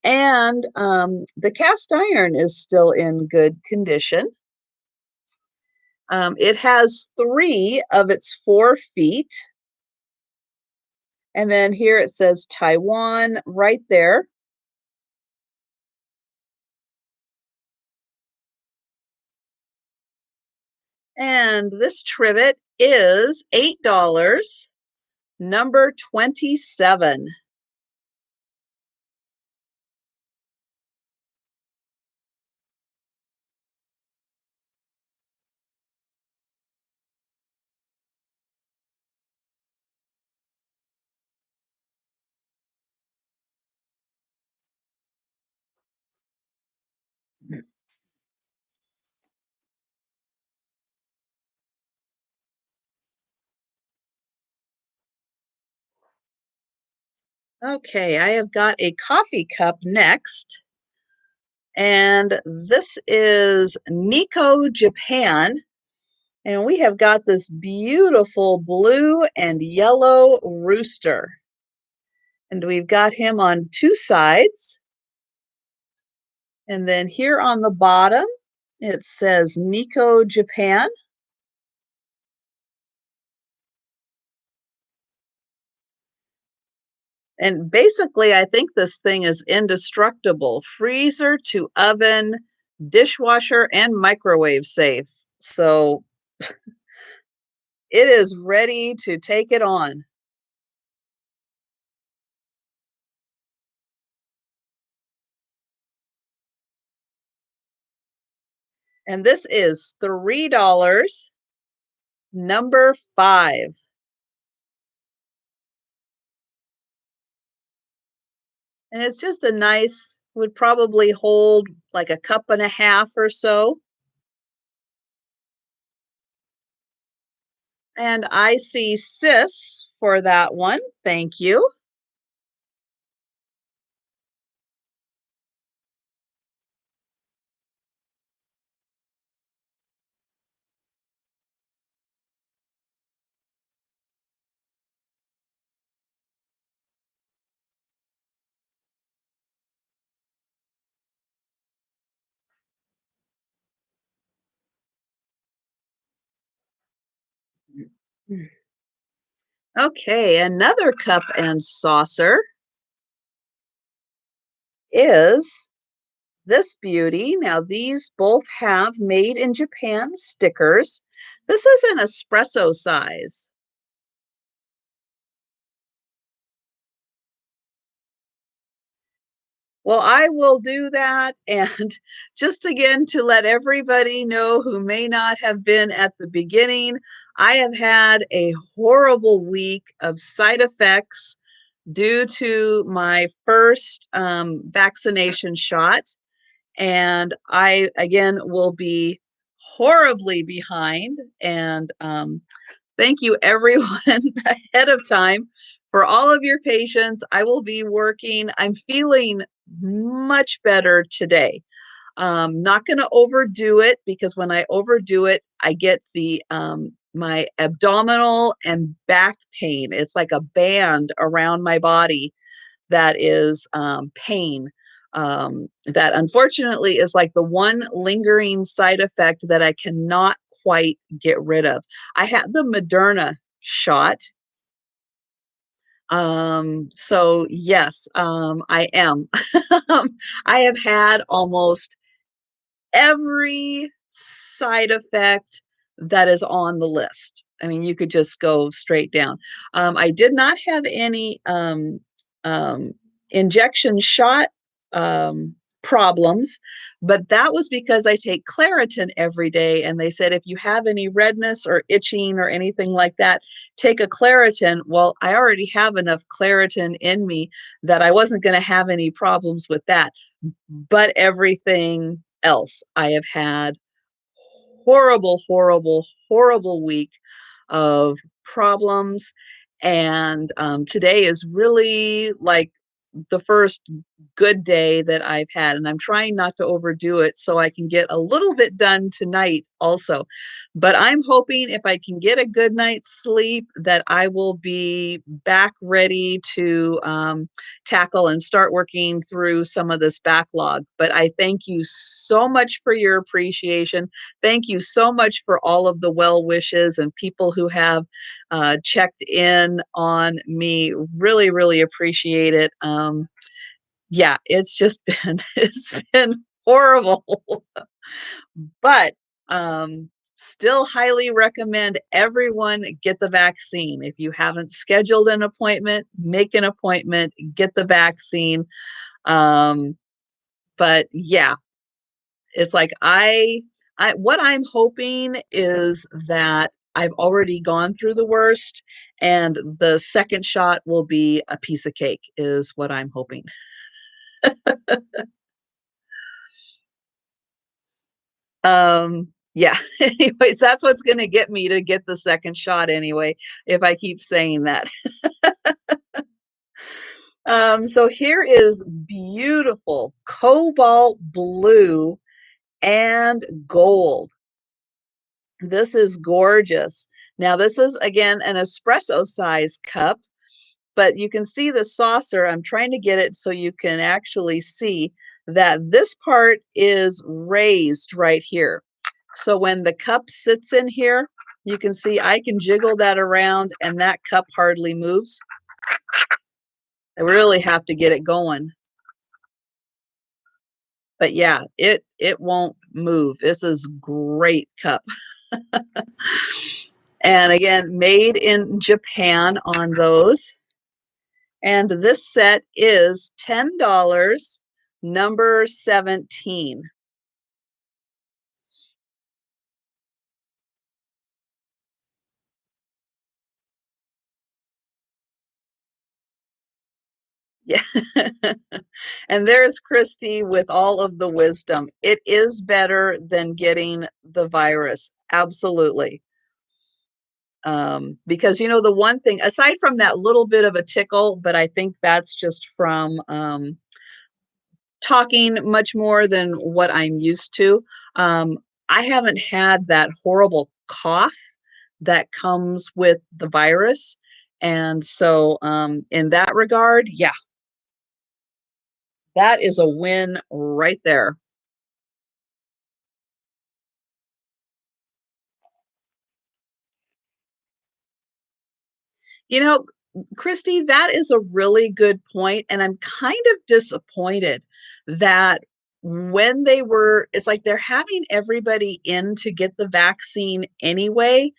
And the cast iron is still in good condition. It has 3 of its 4 feet. And then here it says Taiwan right there. And this trivet is $8, number 27. Okay, I have got a coffee cup next, and this is Nico, Japan. And we have got this beautiful blue and yellow rooster. And we've got him on two sides. And then here on the bottom, it says Nico, Japan. And basically, I think this thing is indestructible. Freezer to oven, dishwasher, and microwave safe. So it is ready to take it on. And this is $3, number 5. And it's just a nice, would probably hold like a cup and a half or so. And I see sis for that one. Thank you. Okay, another cup and saucer is this beauty. Now, these both have made in Japan stickers. This is an espresso size. Well, I will do that. And just again, to let everybody know who may not have been at the beginning, I have had a horrible week of side effects due to my first vaccination shot. And I, again, will be horribly behind. And thank you, everyone, ahead of time for all of your patience. I will be working. I'm feeling much better today. Not going to overdo it because when I overdo it, I get the my abdominal and back pain. It's like a band around my body that is pain. That unfortunately is like the one lingering side effect that I cannot quite get rid of. I had the Moderna shot. So yes, I am. I have had almost every side effect that is on the list. I mean, you could just go straight down. I did not have any um, injection shot problems, but that was because I take Claritin every day. And they said if you have any redness or itching or anything like that, take a Claritin. Well, I already have enough Claritin in me that I wasn't going to have any problems with that. But everything else, I have had horrible, horrible, horrible week of problems. And today is really like the first good day that I've had. And I'm trying not to overdo it so I can get a little bit done tonight also. But I'm hoping if I can get a good night's sleep that I will be back ready to tackle and start working through some of this backlog. But I thank you so much for your appreciation. Thank you so much for all of the well wishes and people who have checked in on me. Really, really appreciate it. Yeah, it's just been it's been horrible, but still highly recommend everyone get the vaccine. If you haven't scheduled an appointment, make an appointment, get the vaccine. Um, but yeah, it's like I what I'm hoping is that I've already gone through the worst and the second shot will be a piece of cake is what I'm hoping. Yeah. Anyways, that's what's going to get me to get the second shot anyway if I keep saying that. So here is beautiful cobalt blue and gold. This is gorgeous. Now, this is again an espresso size cup, but you can see the saucer. I'm trying to get it so you can actually see that this part is raised right here. So when the cup sits in here, you can see I can jiggle that around and that cup hardly moves. I really have to get it going. But yeah, it won't move. This is great cup. And again, made in Japan on those. And this set is $10, number 17. Yeah. And there's Christy with all of the wisdom. It is better than getting the virus. Absolutely. Because, you know, the one thing, aside from that little bit of a tickle, but I think that's just from talking much more than what I'm used to. Um, I haven't had that horrible cough that comes with the virus. And so, in that regard, yeah, that is a win right there. You know, Christy, that is a really good point, and I'm kind of disappointed that when they were, it's like they're having everybody in to get the vaccine anyway.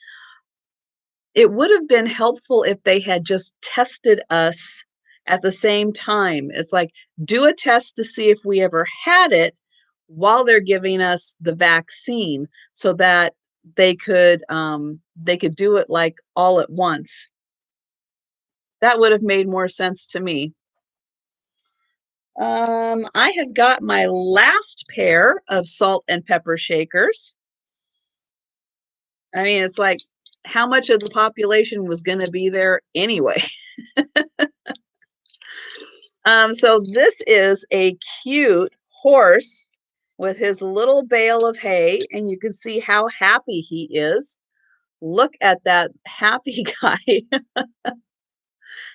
It would have been helpful if they had just tested us at the same time. It's like, do a test to see if we ever had it while they're giving us the vaccine so that they could do it like all at once. That would have made more sense to me. I have got my last pair of salt and pepper shakers. I mean, it's like how much of the population was going to be there anyway? So this is a cute horse with his little bale of hay, and you can see how happy he is. Look at that happy guy.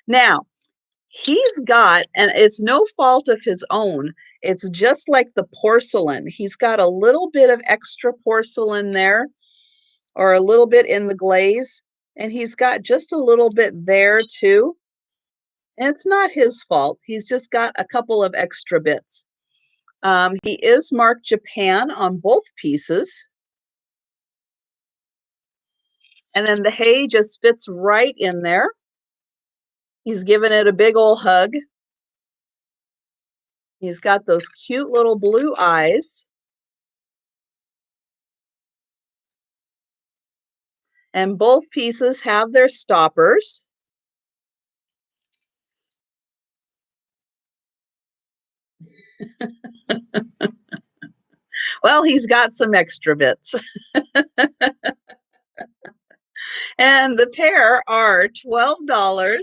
Now, he's got, and it's no fault of his own, it's just like the porcelain. He's got a little bit of extra porcelain there, or a little bit in the glaze, and he's got just a little bit there too. And it's not his fault. He's just got a couple of extra bits. He is marked Japan on both pieces. And then the hay just fits right in there. He's given it a big old hug. He's got those cute little blue eyes. And both pieces have their stoppers. Well, he's got some extra bits. And the pair are $12,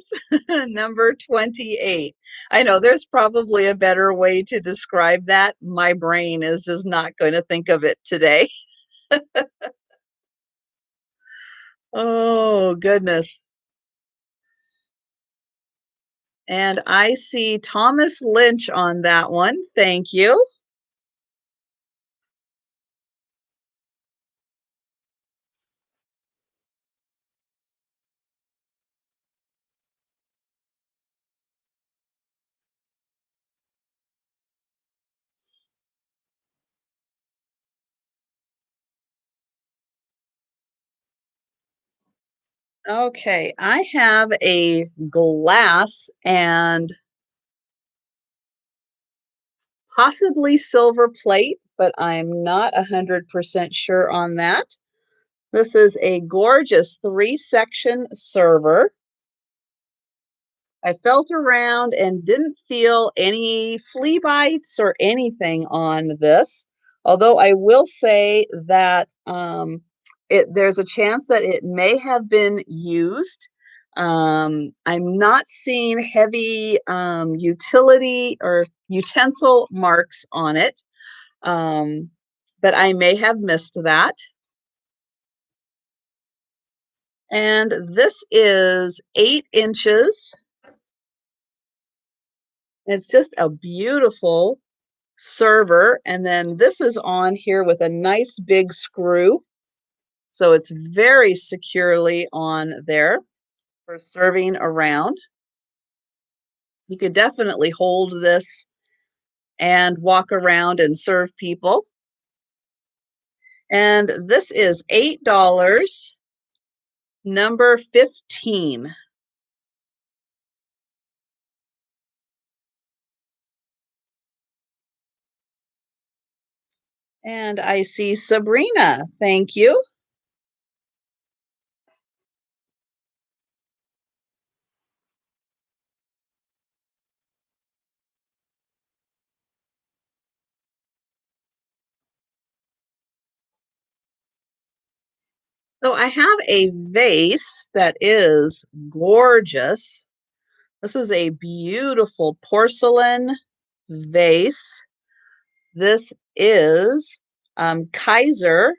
number 28. I know there's probably a better way to describe that. My brain is just not going to think of it today. Oh, goodness. And I see Thomas Lynch on that one. Thank you. Okay, I have a glass and possibly silver plate, but I'm not 100% sure on that. This is a gorgeous 3-section server. I felt around and didn't feel any flea bites or anything on this, although I will say that there's a chance that it may have been used. I'm not seeing heavy utility or utensil marks on it, um, but I may have missed that. And this is 8 inches. It's just a beautiful server. And then this is on here with a nice big screw. So it's very securely on there for serving around. You could definitely hold this and walk around and serve people. And this is $8, number 15. And I see Sabrina. Thank you. So I have a vase that is gorgeous. This is a beautiful porcelain vase. This is Kaiser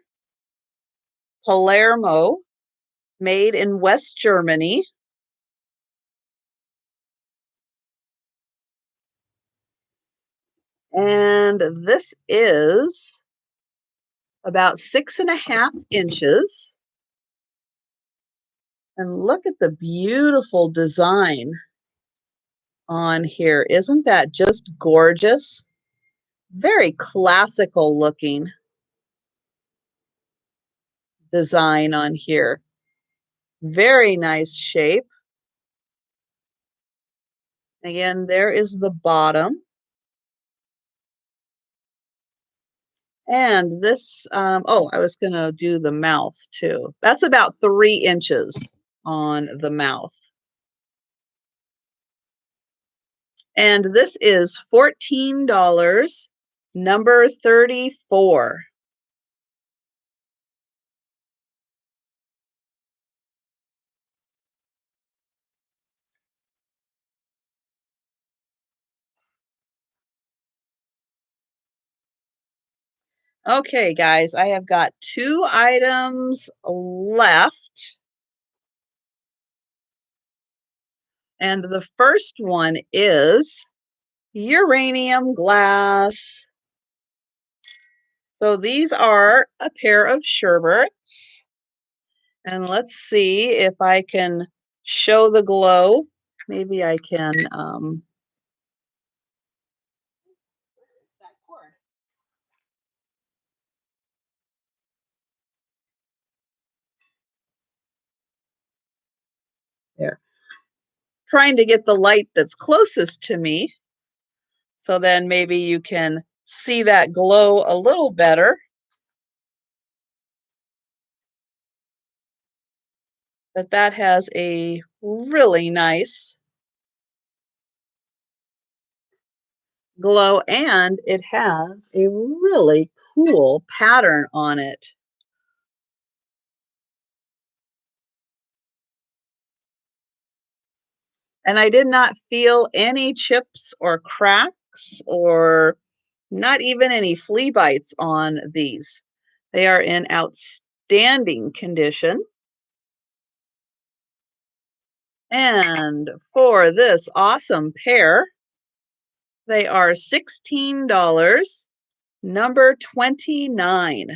Palermo, made in West Germany. And this is about 6.5 inches. And look at the beautiful design on here. Isn't that just gorgeous? Very classical looking design on here. Very nice shape. Again, there is the bottom. And this, oh, I was going to do the mouth too. That's about 3 inches on the mouth. And this is $14, number 34. Okay, guys, I have got 2 items left. And the first one is uranium glass. So these are a pair of sherbets. And let's see if I can show the glow. Maybe I can. There. Trying to get the light that's closest to me. So then maybe you can see that glow a little better. But that has a really nice glow, and it has a really cool pattern on it. And I did not feel any chips or cracks or not even any flea bites on these. They are in outstanding condition. And for this awesome pair, they are $16, number 29.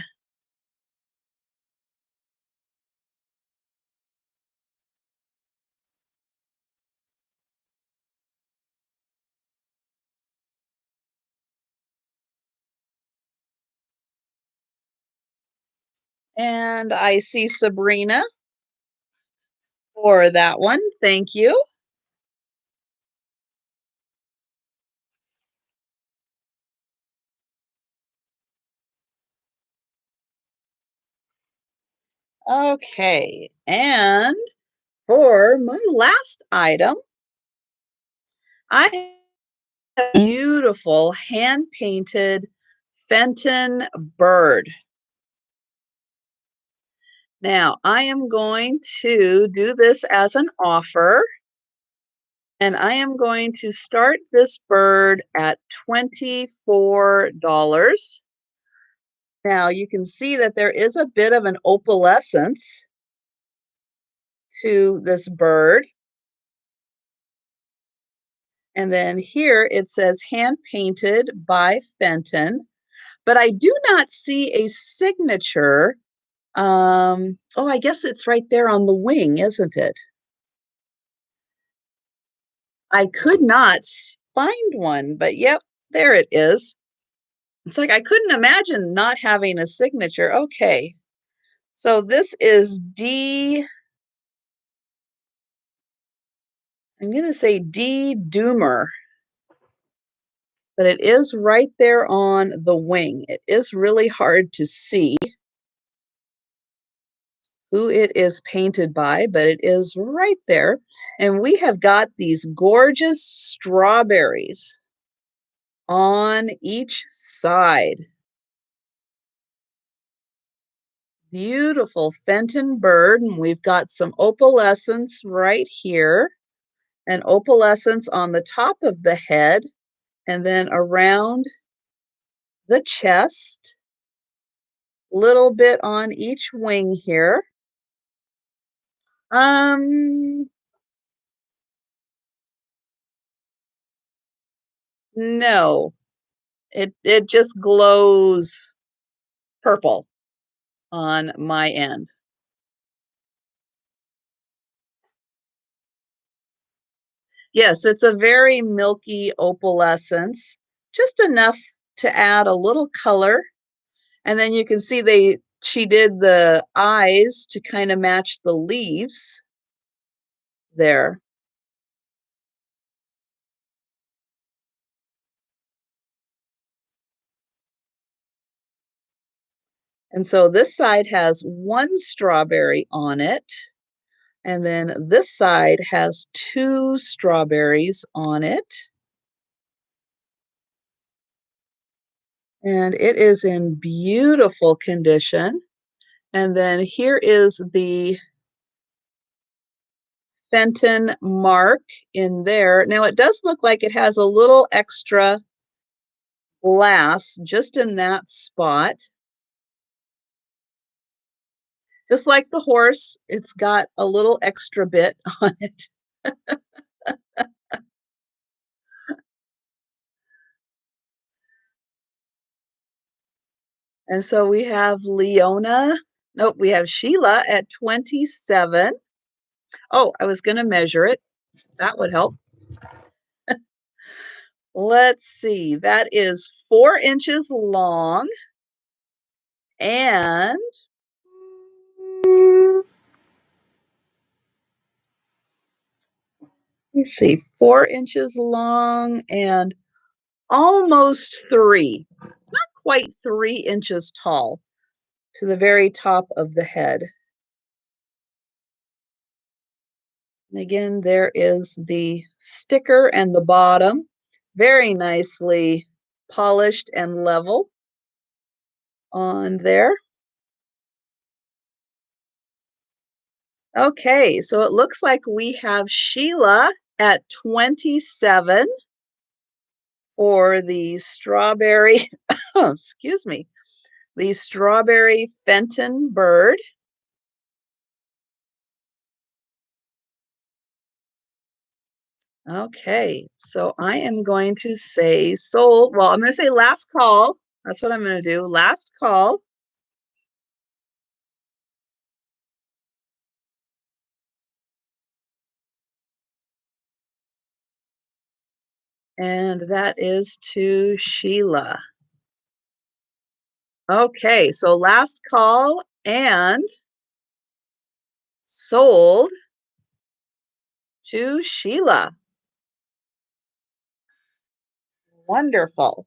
And I see Sabrina for that one. Thank you. Okay, and for my last item, I have a beautiful hand-painted Fenton bird. Now, I am going to do this as an offer, and I am going to start this bird at $24. Now, you can see that there is a bit of an opalescence to this bird. And then here it says hand painted by Fenton, but I do not see a signature. Oh, I guess it's right there on the wing, isn't it? I could not find one, but yep, there it is. It's like I couldn't imagine not having a signature. Okay. So this is I'm going to say D Doomer, but it is right there on the wing. It is really hard to see who it is painted by, but it is right there. And we have got these gorgeous strawberries on each side. Beautiful Fenton bird, and we've got some opalescence right here, and opalescence on the top of the head, and then around the chest, little bit on each wing here. Um, no, it just glows purple on my end. Yes, it's a very milky opalescence, just enough to add a little color. And then you can see she did the eyes to kind of match the leaves there. And so this side has one strawberry on it, and then this side has two strawberries on it. And it is in beautiful condition. And then here is the Fenton mark in there. Now it does look like it has a little extra glass just in that spot. Just like the horse, it's got a little extra bit on it. And so we have Leona. Nope, we have Sheila at 27. Oh, I was going to measure it. That would help. Let's see. That is 4 inches long. And let's see, 4 inches long and almost three, not quite 3 inches tall to the very top of the head. And again, there is the sticker and the bottom, very nicely polished and level on there. Okay, so it looks like we have Sheila at 27 for the strawberry, excuse me, the strawberry Fenton bird. Okay, so I am going to say sold. Well, I'm going to say last call. That's what I'm going to do. Last call. And that is to Sheila. Okay, so last call and sold to Sheila. Wonderful.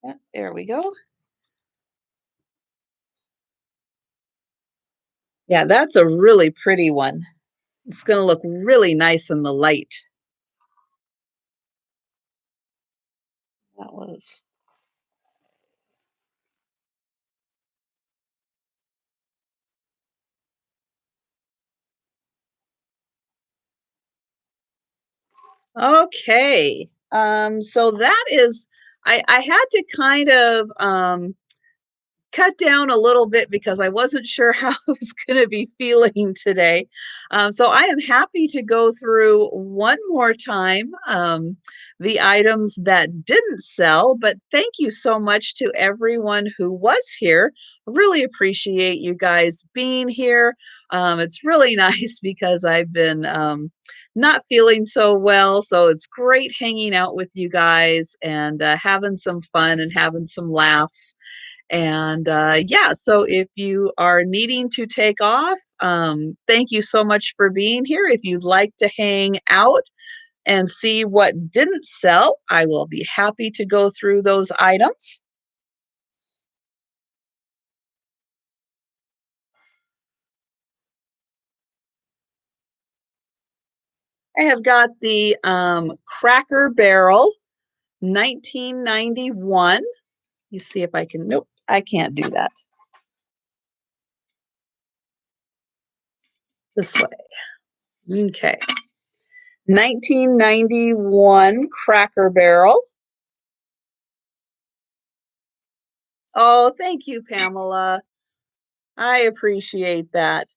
Yeah, there we go. Yeah, that's a really pretty one. It's going to look really nice in the light. That was Okay. So that is, I had to kind of cut down a little bit because I wasn't sure how I was going to be feeling today. So I am happy to go through one more time the items that didn't sell, but thank you so much to everyone who was here. I really appreciate you guys being here. It's really nice because I've been not feeling so well, so it's great hanging out with you guys and having some fun and having some laughs. And yeah, so if you are needing to take off, thank you so much for being here. If you'd like to hang out and see what didn't sell, I will be happy to go through those items. I have got the Cracker Barrel 1991. You see if I can, nope, I can't do that. This way. Okay. 1991 Cracker Barrel. Oh, thank you, Pamela. I appreciate that.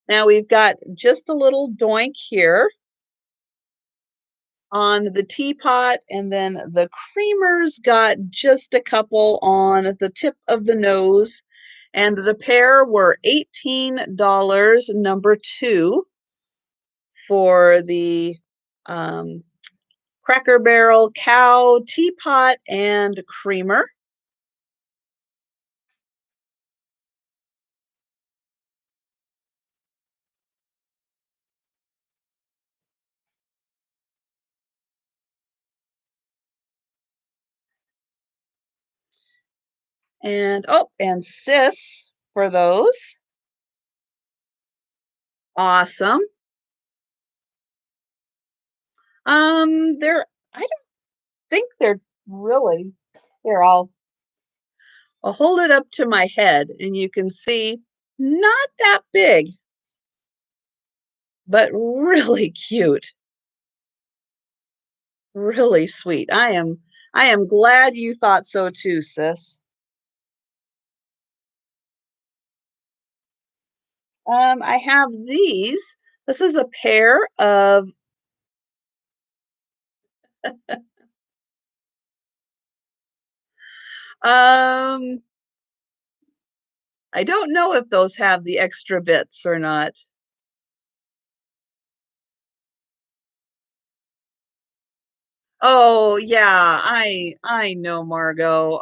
Now we've got just a little doink here on the teapot, and then the creamer's got just a couple on the tip of the nose, and the pair were $18, number two, for the um, Cracker Barrel cow teapot and creamer. And oh, and sis for those. Awesome. They're I don't think they're really here. I'll hold it up to my head and you can see not that big, but really cute, really sweet. I am glad you thought so too, sis. I have these. This is a pair of um I don't know if those have the extra bits or not. Oh, yeah, I know, Margot.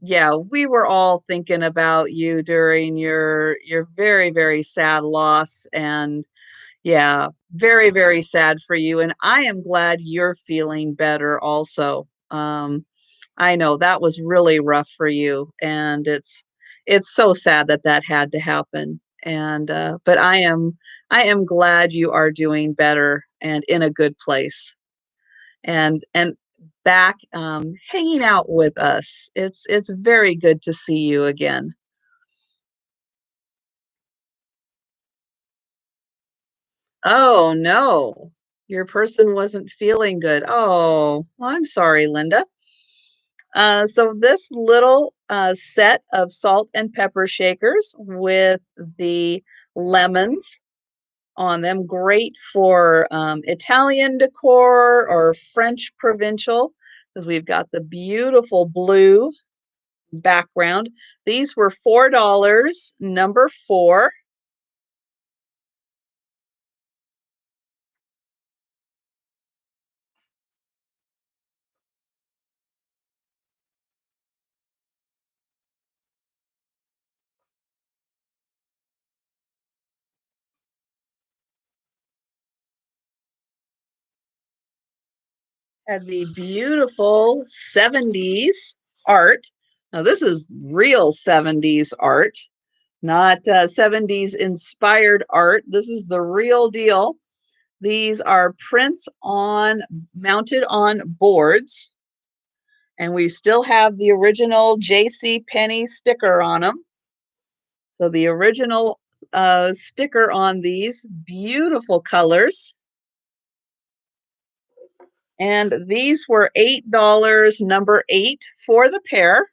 Yeah, we were all thinking about you during your very, very sad loss, and yeah, very, very sad for you, and I am glad you're feeling better also. I know that was really rough for you, and it's so sad that that had to happen. And but I am glad you are doing better and in a good place and back hanging out with us. It's very good to see you again. Oh no, your person wasn't feeling good. Oh, well, I'm sorry, Linda. So this little set of salt and pepper shakers with the lemons on them, great for Italian decor or French provincial, because we've got the beautiful blue background. These were $4, number four. Had the beautiful 70s art. Now, this is real 70s art, not 70s inspired art. This is the real deal. These are prints on mounted on boards, and we still have the original J.C. Penney sticker on them. So the original sticker on these beautiful colors. And these were $8, number 8 for the pair.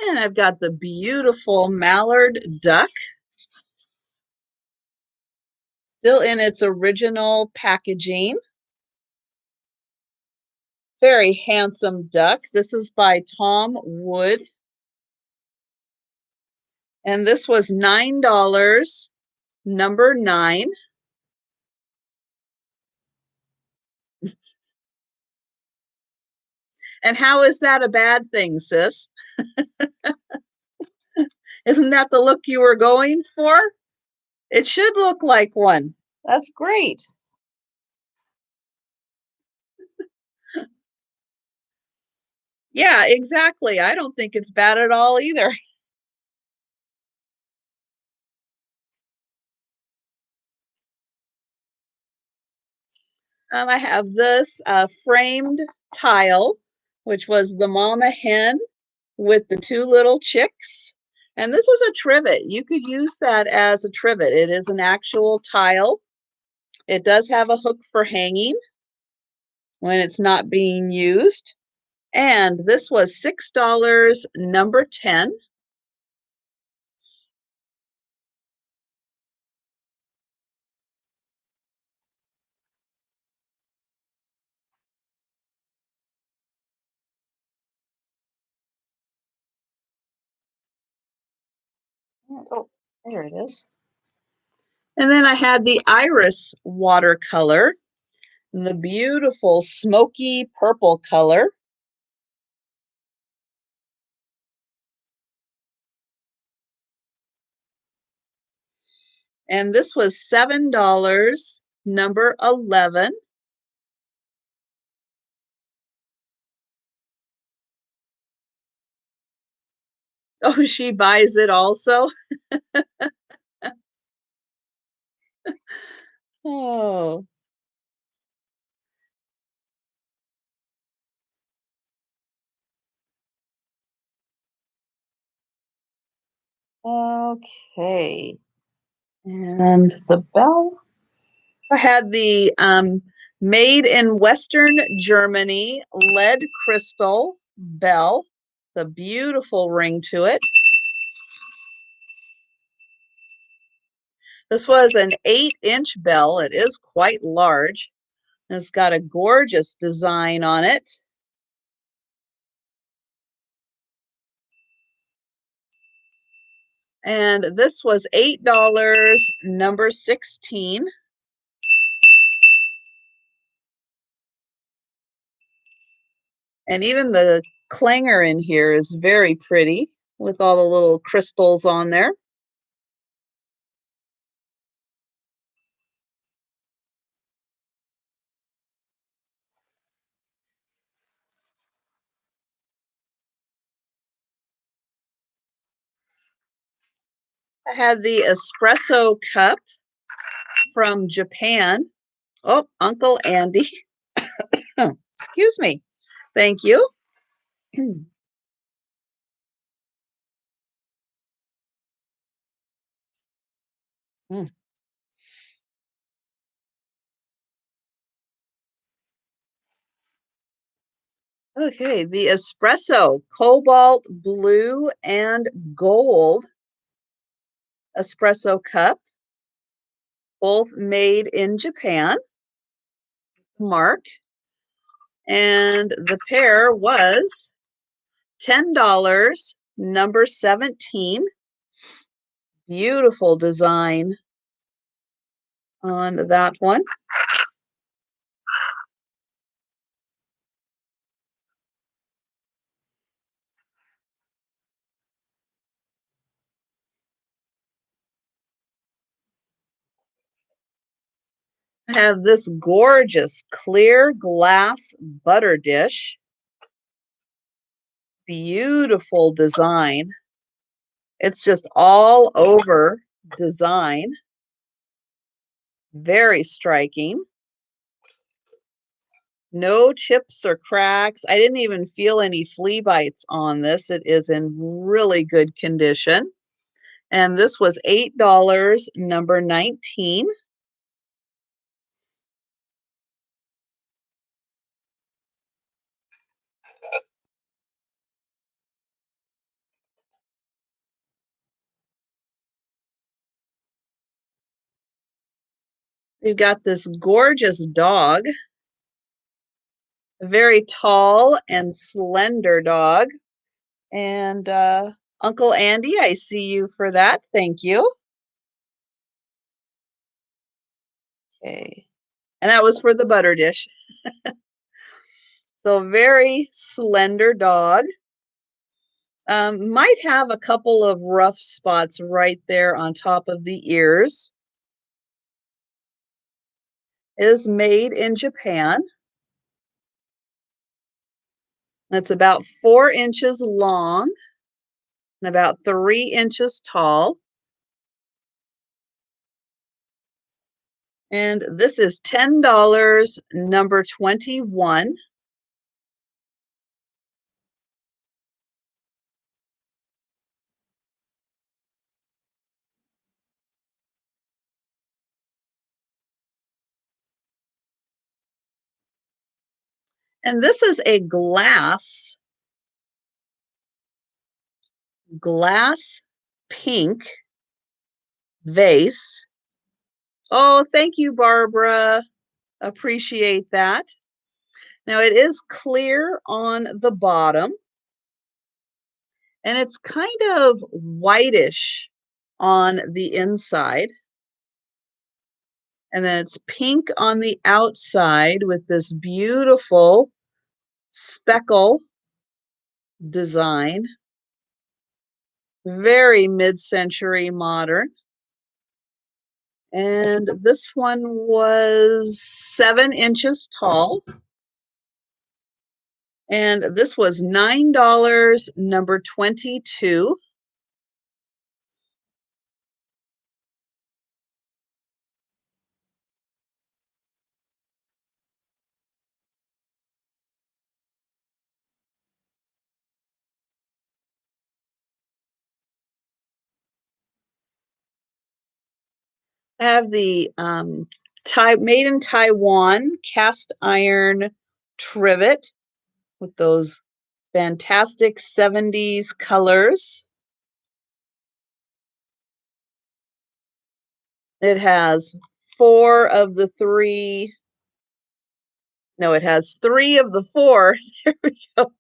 And I've got the beautiful Mallard duck, still in its original packaging. Very handsome duck. This is by Tom Wood. And this was $9, number 9. And how is that a bad thing, sis? Isn't that the look you were going for? It should look like one. That's great. Yeah, exactly. I don't think it's bad at all either. I have this framed tile, which was the mama hen with the 2 little chicks. And this is a trivet. You could use that as a trivet. It is an actual tile. It does have a hook for hanging when it's not being used. And this was $6, number 10. Oh, there it is. And then I had the iris watercolor, the beautiful smoky purple color. And this was $7, number 11. Oh, she buys it also. Oh, okay. And the bell. I had the made in Western Germany lead crystal bell, the beautiful ring to it. This was an 8-inch bell. It is quite large. It's got a gorgeous design on it. And this was $8, number 16. And even the clanger in here is very pretty with all the little crystals on there. I had the espresso cup from Japan. Oh, Uncle Andy. Excuse me. Thank you. Mm. Okay, the espresso, cobalt blue and gold espresso cup, both made in Japan. Mark. And the pair was $10, number 17. Beautiful design on that one. I have this gorgeous clear glass butter dish. Beautiful design. It's just all over design. Very striking. No chips or cracks. I didn't even feel any flea bites on this. It is in really good condition. And this was $8, number 19. We've got this gorgeous dog, a very tall and slender dog. And Uncle Andy, I see you for that. Thank you. Okay. And that was for the butter dish. So very slender dog. Might have a couple of rough spots right there on top of the ears. Is made in Japan. It's about 4 inches long and about 3 inches tall. And this is $10, number 21. And this is a glass pink vase. Oh, thank you, Barbara. Appreciate that. Now it is clear on the bottom and it's kind of whitish on the inside. And then it's pink on the outside with this beautiful speckle design. Very mid-century modern. And this one was 7 inches tall. And this was $9, number 22. I have the made in Taiwan cast iron trivet with those fantastic 70s colors. It has 4 of the 3. No, it has 3 of the 4. There we go.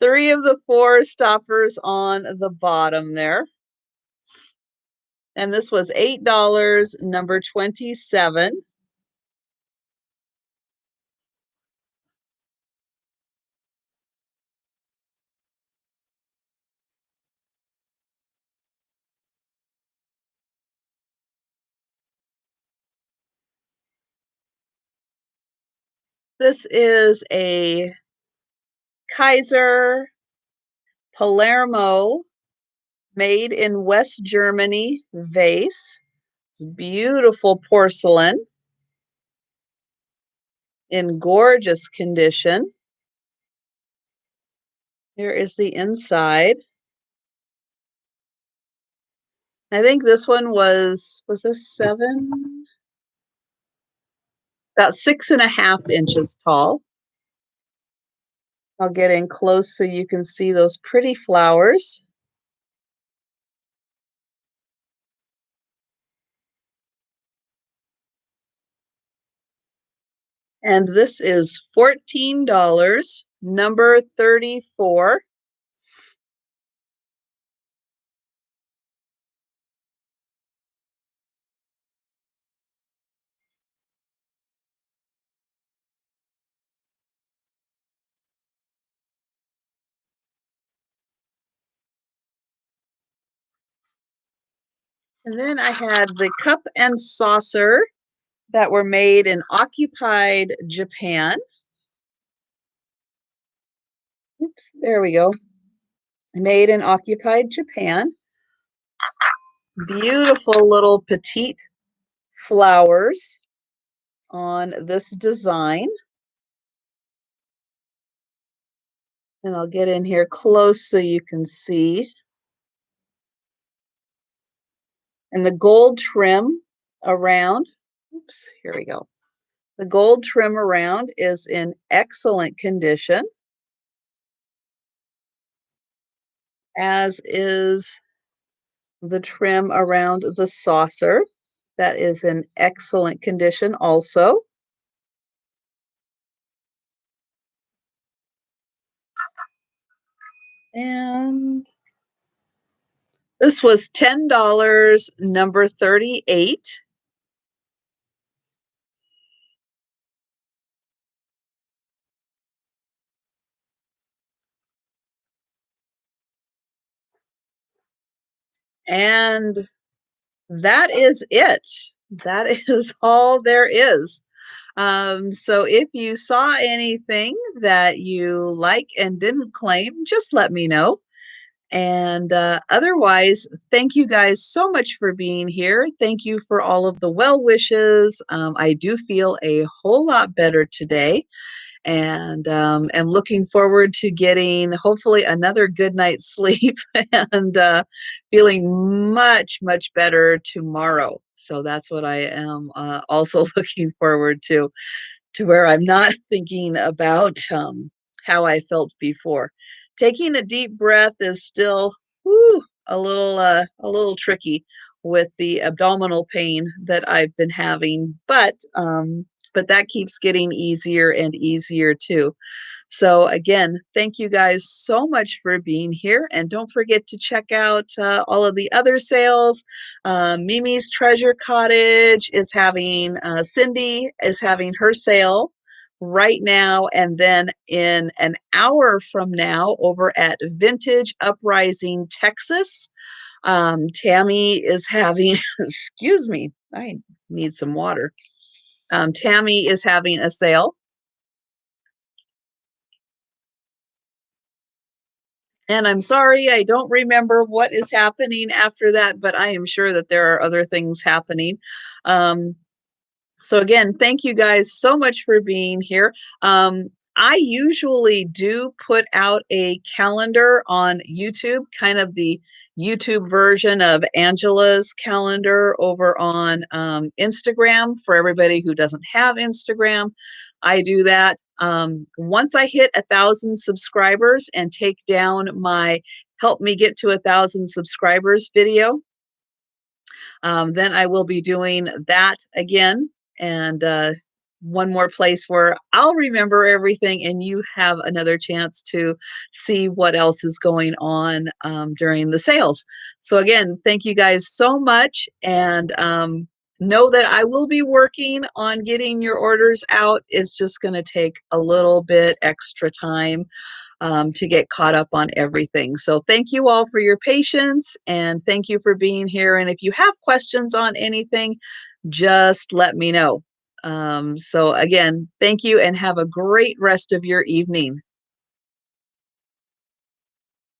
3 of the 4 stoppers on the bottom there. And this was $8, number 27. This is a Kaiser Palermo made in West Germany vase. It's beautiful porcelain in gorgeous condition. Here is the inside. I think this one was this 7? About 6.5 inches tall. I'll get in close so you can see those pretty flowers. And this is $14, number 34. And then I had the cup and saucer that were made in occupied Japan. Oops, there we go. Made in occupied Japan. Beautiful little petite flowers. on this design. And I'll get in here close so you can see. And the gold trim around, oops, here we go. The gold trim around is in excellent condition, as is the trim around the saucer. That is in excellent condition also. And this was $10, number 38. And that is it. That is all there is. So if you saw anything that you like and didn't claim, just let me know. And otherwise, thank you guys so much for being here. Thank you for all of the well wishes. I do feel a whole lot better today, and am looking forward to getting hopefully another good night's sleep and feeling much, much better tomorrow. So that's what I am also looking forward to where I'm not thinking about how I felt before. Taking a deep breath is still a little tricky with the abdominal pain that I've been having, but that keeps getting easier and easier too. So again, thank you guys so much for being here, and don't forget to check out all of the other sales. Mimi's Treasure Cottage is having, Cindy is having her sale right now, and then in an hour from now over at Vintage Uprising Texas, Tammy is having, excuse me, I need some water. Tammy is having a sale. And I'm sorry, I don't remember what is happening after that, but I am sure that there are other things happening. Um, so again, thank you guys so much for being here. I usually do put out a calendar on YouTube, kind of the YouTube version of Angela's calendar over on Instagram. For everybody who doesn't have Instagram, I do that. Once I hit 1,000 subscribers and take down my Help Me Get to 1,000 Subscribers video, then I will be doing that again. And one more place where I'll remember everything and you have another chance to see what else is going on during the sales. So again, thank you guys so much. And know that I will be working on getting your orders out. It's just going to take a little bit extra time to get caught up on everything. So thank you all for your patience, and thank you for being here. And if you have questions on anything, just let me know. So again, thank you and have a great rest of your evening.